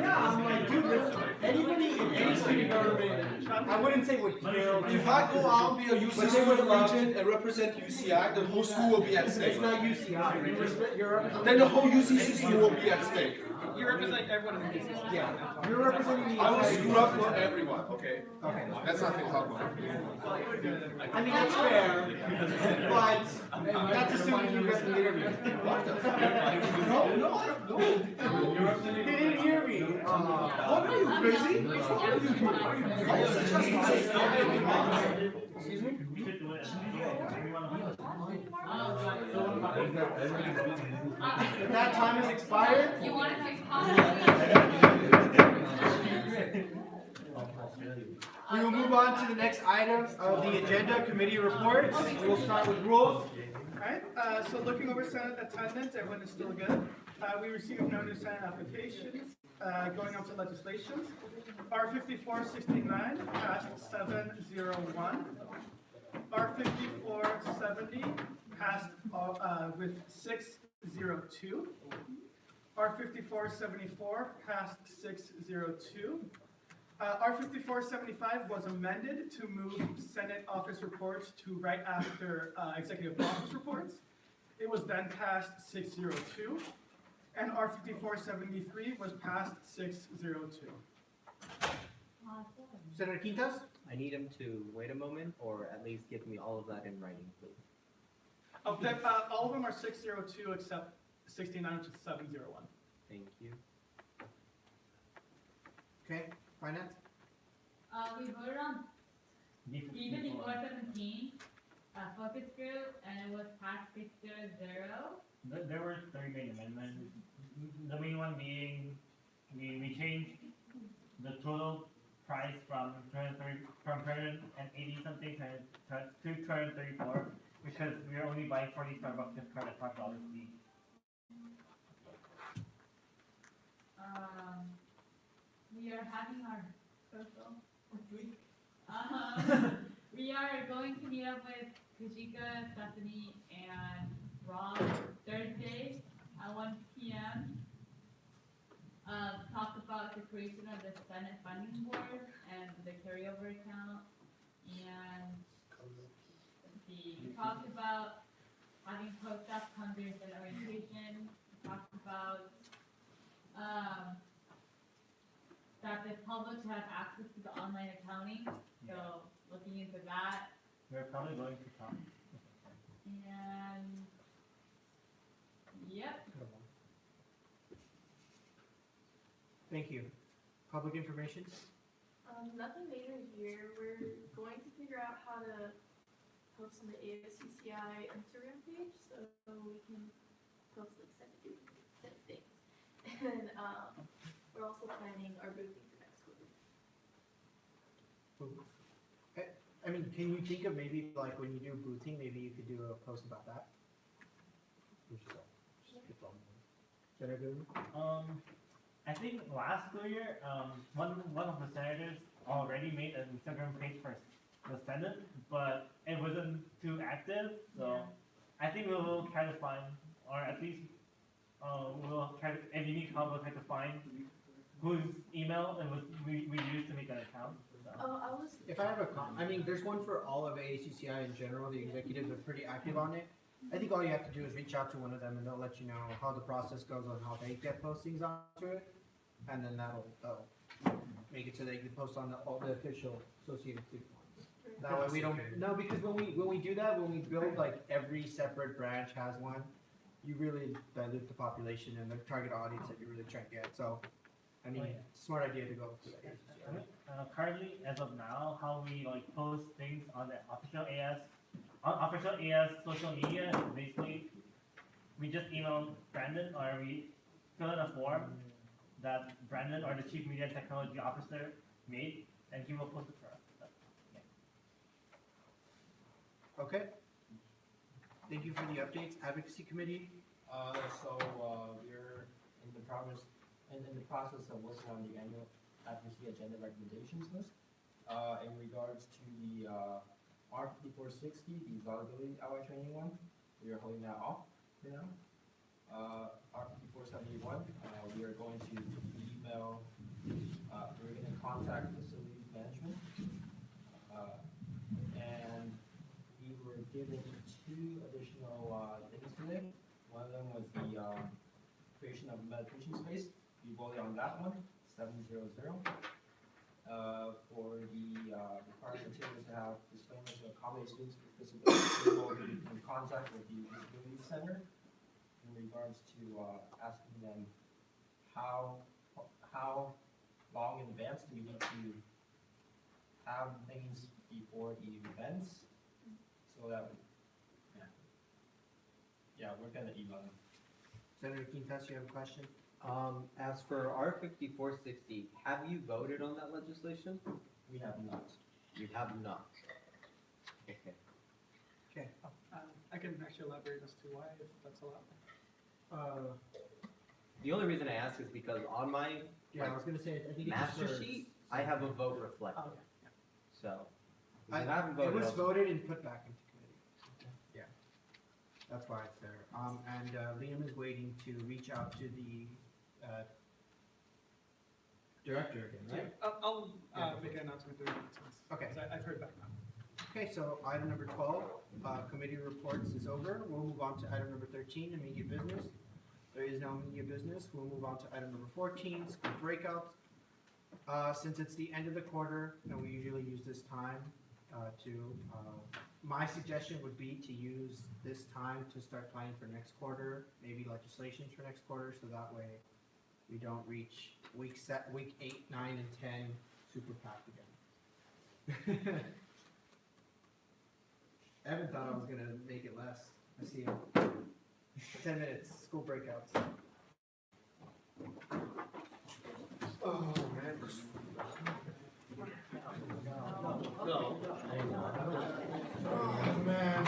Yeah, I'm like, dude, anybody in any student government, I wouldn't say would kill. If I go out and be a UC student regent and represent UCI, the whole school will be at stake. It's not UCI. You're Then the whole UC system will be at stake. You represent everyone in the business. yeah, you're representing the I will entire screw up for everyone, okay? Okay. That's not the problem. I mean, that's fair, but that's assuming you got the interview. No, I don't know. He didn't hear me. What are you, crazy? Excuse me? If that time has expired, You want to take we will move on to the next item of the agenda, committee reports. We will start with rules. Alright, so looking over Senate attendance, everyone is still good. We received no new Senate applications. Going on to legislations. R 5469 passed 701. R 5470 passed with 602. R 5474 passed 602. R 5475 was amended to move Senate office reports to right after executive office reports. It was then passed 602. And R 5473 was passed 602. Senator Quintas? I need him to wait a moment, or at least give me all of that in writing, please. Oh, all of them are 602 except 69, which is 701. Thank you. Okay, finance? We voted on even in 417, focus group, and it was passed 600. There were 3 main amendments. The main one being, we changed the total price from 280 something to 234, because we are only buying 40 Starbucks gift card at $5 each. We are having our social this week. We are going to meet up with Kajika, Stephanie, and Rob Thursday at 1 p.m. Talk about the creation of the Senate Funding Board and the carryover account. And we talked about having post-op come during the orientation. We talked about that the public should have access to the online accounting, so looking into that. We're probably going to talk. And, yep. Thank you. Public information? Nothing major here. We're going to figure out how to post on the ASUCI Instagram page so we can post like send things. And we're also planning our boothing for next quarter. I mean, can you think of maybe like when you do boothing, maybe you could do a post about that? Senator Goodman? I think last school year, one of the senators already made an Instagram page for the Senate, but it wasn't too active, so I think we'll try to find, or at least we'll try to, if you need help, we'll try to find whose email we used to make an account. So. If I have I mean, there's one for all of ASUCI in general. The executives are pretty active on it. I think all you have to do is reach out to one of them and they'll let you know how the process goes on how they get postings onto it. And then that'll make it so they can post on all the official Associated Student ones. That way we don't, no, because when we do that, when we build like every separate branch has one, you really dilute the population and the target audience that you're really trying to get. So, I mean, smart idea to go to the ASUCI. Currently, as of now, how we like post things on the official AS social media is basically we just email Brandon or we fill in a form that Brandon or the Chief Media and Technology Officer made, and he will post it for us. Okay. Thank you for the updates. Advocacy Committee? We're in the process of working on the annual advocacy agenda recommendations list. In regards to the R5460, the vulnerability hour training one, we are holding that off for now. R5471, we are going to email, we're going to contact facilities management. And we were given 2 additional things today. One of them was the creation of a meditation space. We voted on that one, 700. For the required materials to have disclaimers to accommodate students with disabilities, we will be in contact with the Disability Center in regards to asking them how long in advance do we need to have things before the events, so that we're gonna email them. Senator Quintas, you have a question? As for R5460, have you voted on that legislation? We have not. You have not. Okay. Okay. I can actually elaborate as to why, if that's allowed. The only reason I ask is because on my I was gonna say, I think it's master just sheet, I have a vote reflected. So, if you haven't it voted, was I'll- voted and put back into committee. Yeah. That's why it's there. And Liam is waiting to reach out to the director again, right? I'll make an announcement during the announcements. Okay. 'Cause I've heard back now. Okay, so item number 12, committee reports is over. We'll move on to item number 13, immediate business. There is no media business. We'll move on to item number 14, school breakouts. Since it's the end of the quarter, and we usually use this time my suggestion would be to use this time to start planning for next quarter, maybe legislations for next quarter, so that way we don't reach week 8, 9, and 10 super packed again. Evan thought I was gonna make it less. I see him. 10 minutes, school breakouts. Oh, man. Oh, man.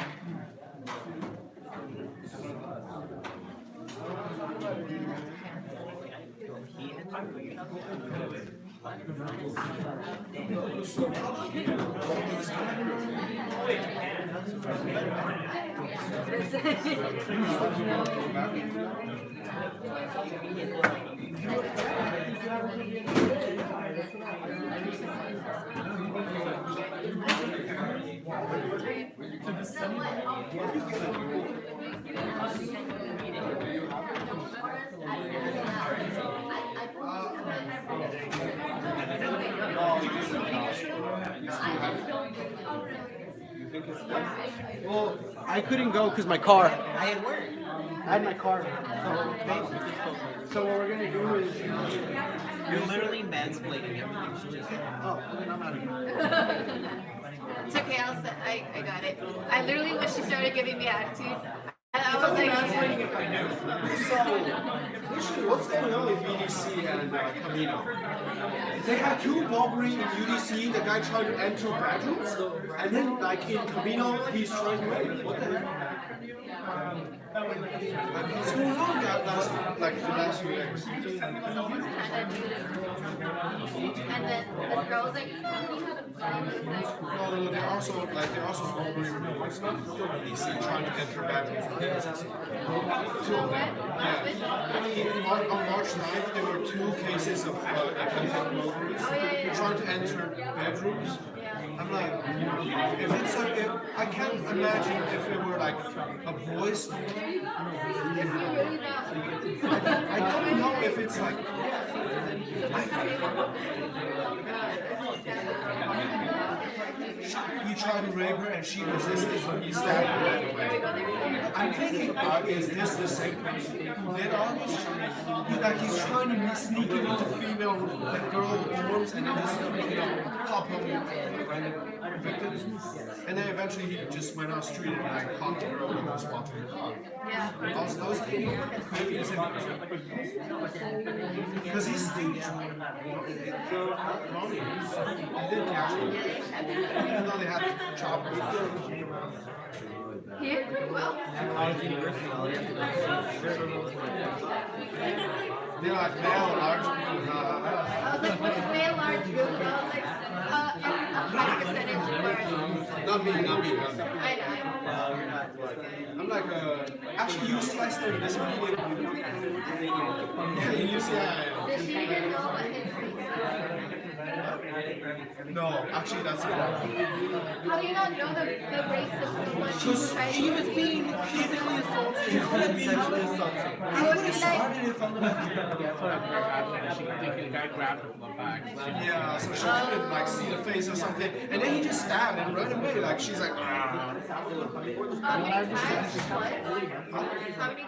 Well, I couldn't go because my car. I had work. I had my car. So what we're gonna do is You're literally mansplaining everything she just said. oh, then I'm out of here. It's okay, I got it. I literally, when she started giving me attitude, I was like, If I knew. So, what's going on with UDC and Camino? They had two robberies in UDC. The guy tried to enter bedrooms, and then like in Camino, he's trying to rape. What the heck? What's going on that the last few days? and then the girl was like, No, they're also robbery reports in UDC trying to enter bedrooms. Two of them. Yeah. On March 9th, there were 2 cases of attempted robberies trying to enter bedrooms. I'm like, if it's I can't imagine if it were like a boys' school. I don't know if it's like. He tried to rape her and she resisted, so he stabbed her right away. I'm thinking, is this the same person who did all this? He's trying to sneak into female girl rooms and then just pop up random victims. And then eventually he just went on the street and like popped a girl and was walking her dog. yeah. I was thinking, maybe it's him. Because he's still trying. They didn't catch him. Even though they had to chop him. He did pretty well. They're like male large people. I was like, what's male large group? I was like, a high percentage of Not me. I know. I'm like, actually, UCI started this week. Yeah, in UCI. Does she even know what it No, actually, that's the problem. How do you not know the race of someone who's trying She was being physically assaulted. She could have been sexually assaulted. I would be like, The guy grabbed her from the back. Yeah, so she couldn't like see the face or something, and then he just stabbed and ran away. Like she's like, ah. how many times? How many times?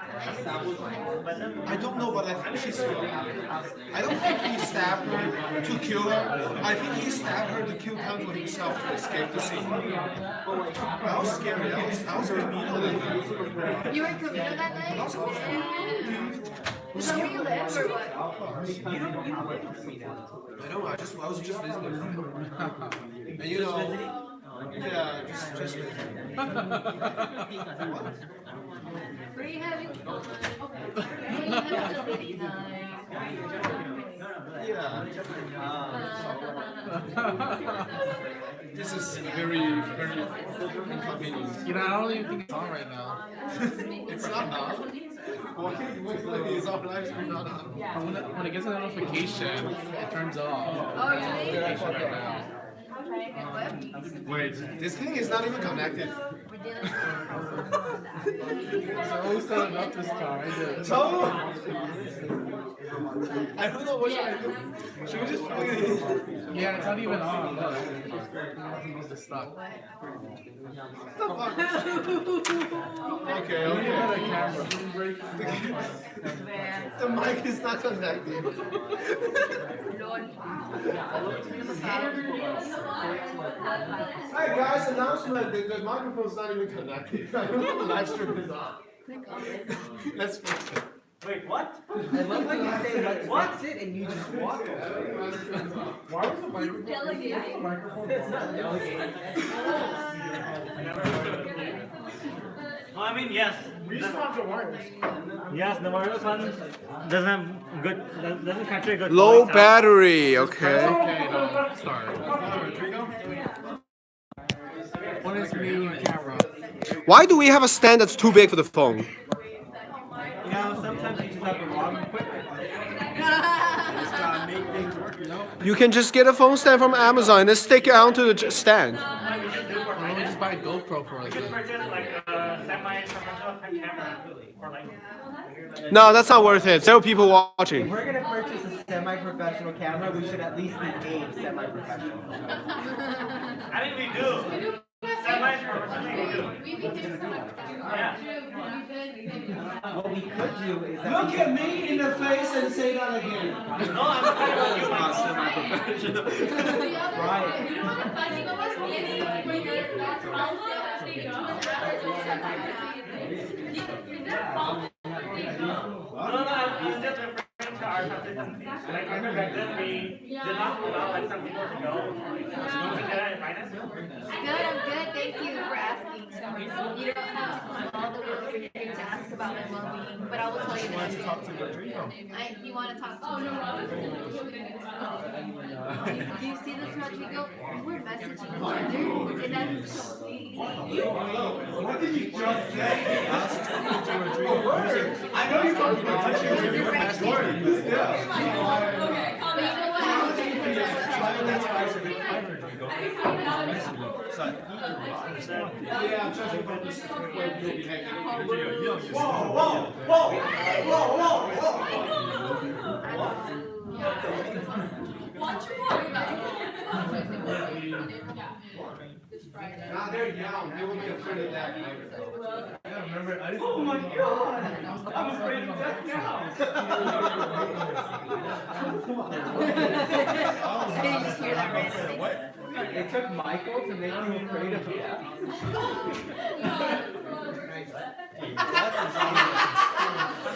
I don't know, but I think she's. I don't think he stabbed her to kill her. I think he stabbed her to kill time for himself to escape the scene. That was scary. I was Camino that night. You were in Camino that night? I was dude. Is that where you live or what? I know. I was just visiting. And you know. Yeah, just visiting. Were you having fun? Were you having a bitty night? Yeah. This is very inconvenient. You know, I don't even think it's on right now. It's not on. It's on live stream, not on. When it gets a notification, it turns off. Oh, really? Notification right now. Okay, good. Wait, this thing is not even connected. We're dealing with So who set it up this time? I did. Tell him. I don't know what should I do. Should we just plug it in? Yeah, it's not even on. Look. It's just stuck. Okay, the mic is not connected. Hey guys, announcement, the microphone's not even connected. I don't know the live stream is on. Let's fix it. Wait, what? I love how you say, let's fix it, and you just walk away. Why was the microphone? Well, I mean, yes. We used to have the wires. Yes, the wireless one doesn't have good, doesn't capture good. Low voice sound. battery, okay. Okay, no, sorry. What is me and camera? Why do we have a stand that's too big for the phone? You know, sometimes you just have the wrong equipment. Just gotta make things work, you know? You can just get a phone stand from Amazon and stick it onto the stand. Why don't we just buy a GoPro for You us? could purchase like a semi-professional camera, or like. No, that's not worth it. Several people watching. If we're gonna purchase a semi-professional camera, we should at least be paid semi-professional. I think we do. Semi-professional, we do. Yeah. What we could do is that Look at me in the face and say that again. No, I'm talking about you, Not semi-professional. No, I'm just referring to our consistency. Like, I remember back then we did not allow like some people to go. I'm good, thank you for asking. So, you don't have to come all the way over here to ask about my well-being, but I will tell you that. You want to talk to me? Do you see this, Rodrigo? We're messaging each other, and that's completely. What did you just say? I know you're talking about your password. Watch your body Nah, they're young. They will be afraid of that. Yeah, remember, I didn't. Oh my god! I'm afraid of death now. Did you just hear that racing? it took Michael to make you afraid of death.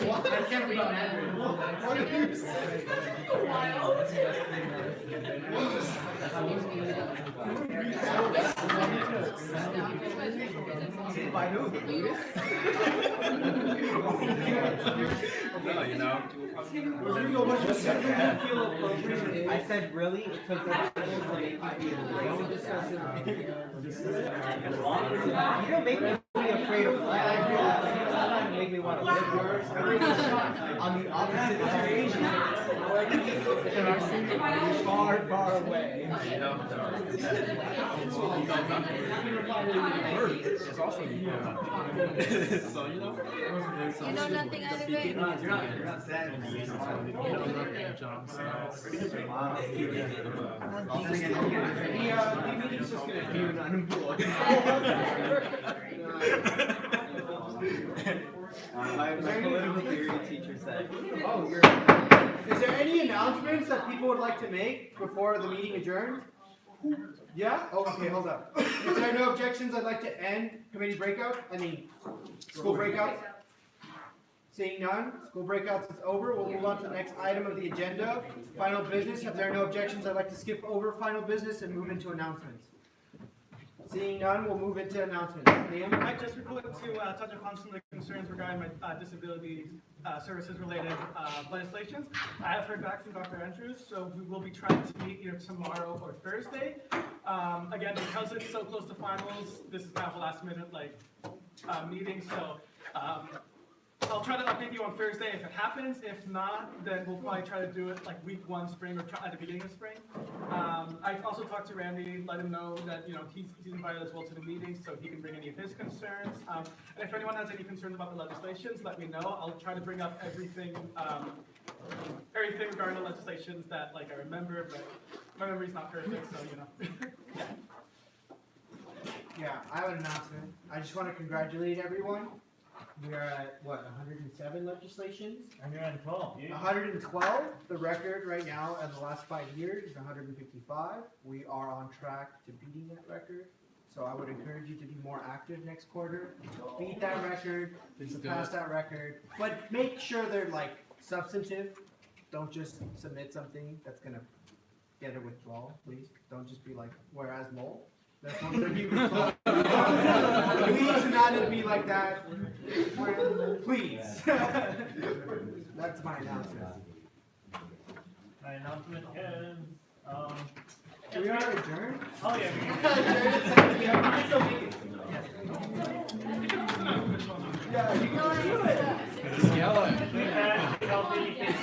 What can we imagine? What did you say? By who? No, you know. I said, really? It took Michael to make you feel afraid. You don't make me afraid of life. You're trying to make me want to live on the opposite side. Far, far away. It's also so you know. You know nothing out of it? You're not sad. You know nothing, John. He's just gonna be unemployed. My political theory teacher said, Oh, is there any announcements that people would like to make before the meeting adjourns? Yeah? Oh, okay, hold up. If there are no objections, I'd like to end committee breakout, school breakouts. Seeing none, school breakouts is over. We'll move on to the next item of the agenda. Final business. If there are no objections, I'd like to skip over final business and move into announcements. Seeing none, we'll move into announcements. Liam? I just reported to touch upon some of the concerns regarding my disability services related legislations. I have heard back from Dr. Andrews, so we will be trying to meet either tomorrow or Thursday. Again, because it's so close to finals, this is kind of a last minute meeting, so I'll try to update update you on Thursday if it happens. If not, then we'll probably try to do it like week 1 spring or try at the beginning of spring. I also talked to Randy, let him know that, you know, he's invited as well to the meeting, so he can bring any of his concerns. And if anyone has any concerns about the legislations, let me know. I'll try to bring up everything regarding the legislations that like I remember, but my memory's not perfect, so you know. Yeah, I have an announcement. I just want to congratulate everyone. We are at, what, 107 legislations? 112, yeah. 112. The record right now in the last 5 years is 155. We are on track to beating that record. So I would encourage you to be more active next quarter. Beat that record, surpass that record. But make sure they're like substantive. Don't just submit something that's gonna get a withdrawal, please. Don't just be like, whereas mole. That's one that you please not be like that. Please. That's my announcement. My announcement is, We are adjourned? oh yeah, Yeah, you can do it. we had healthy kids.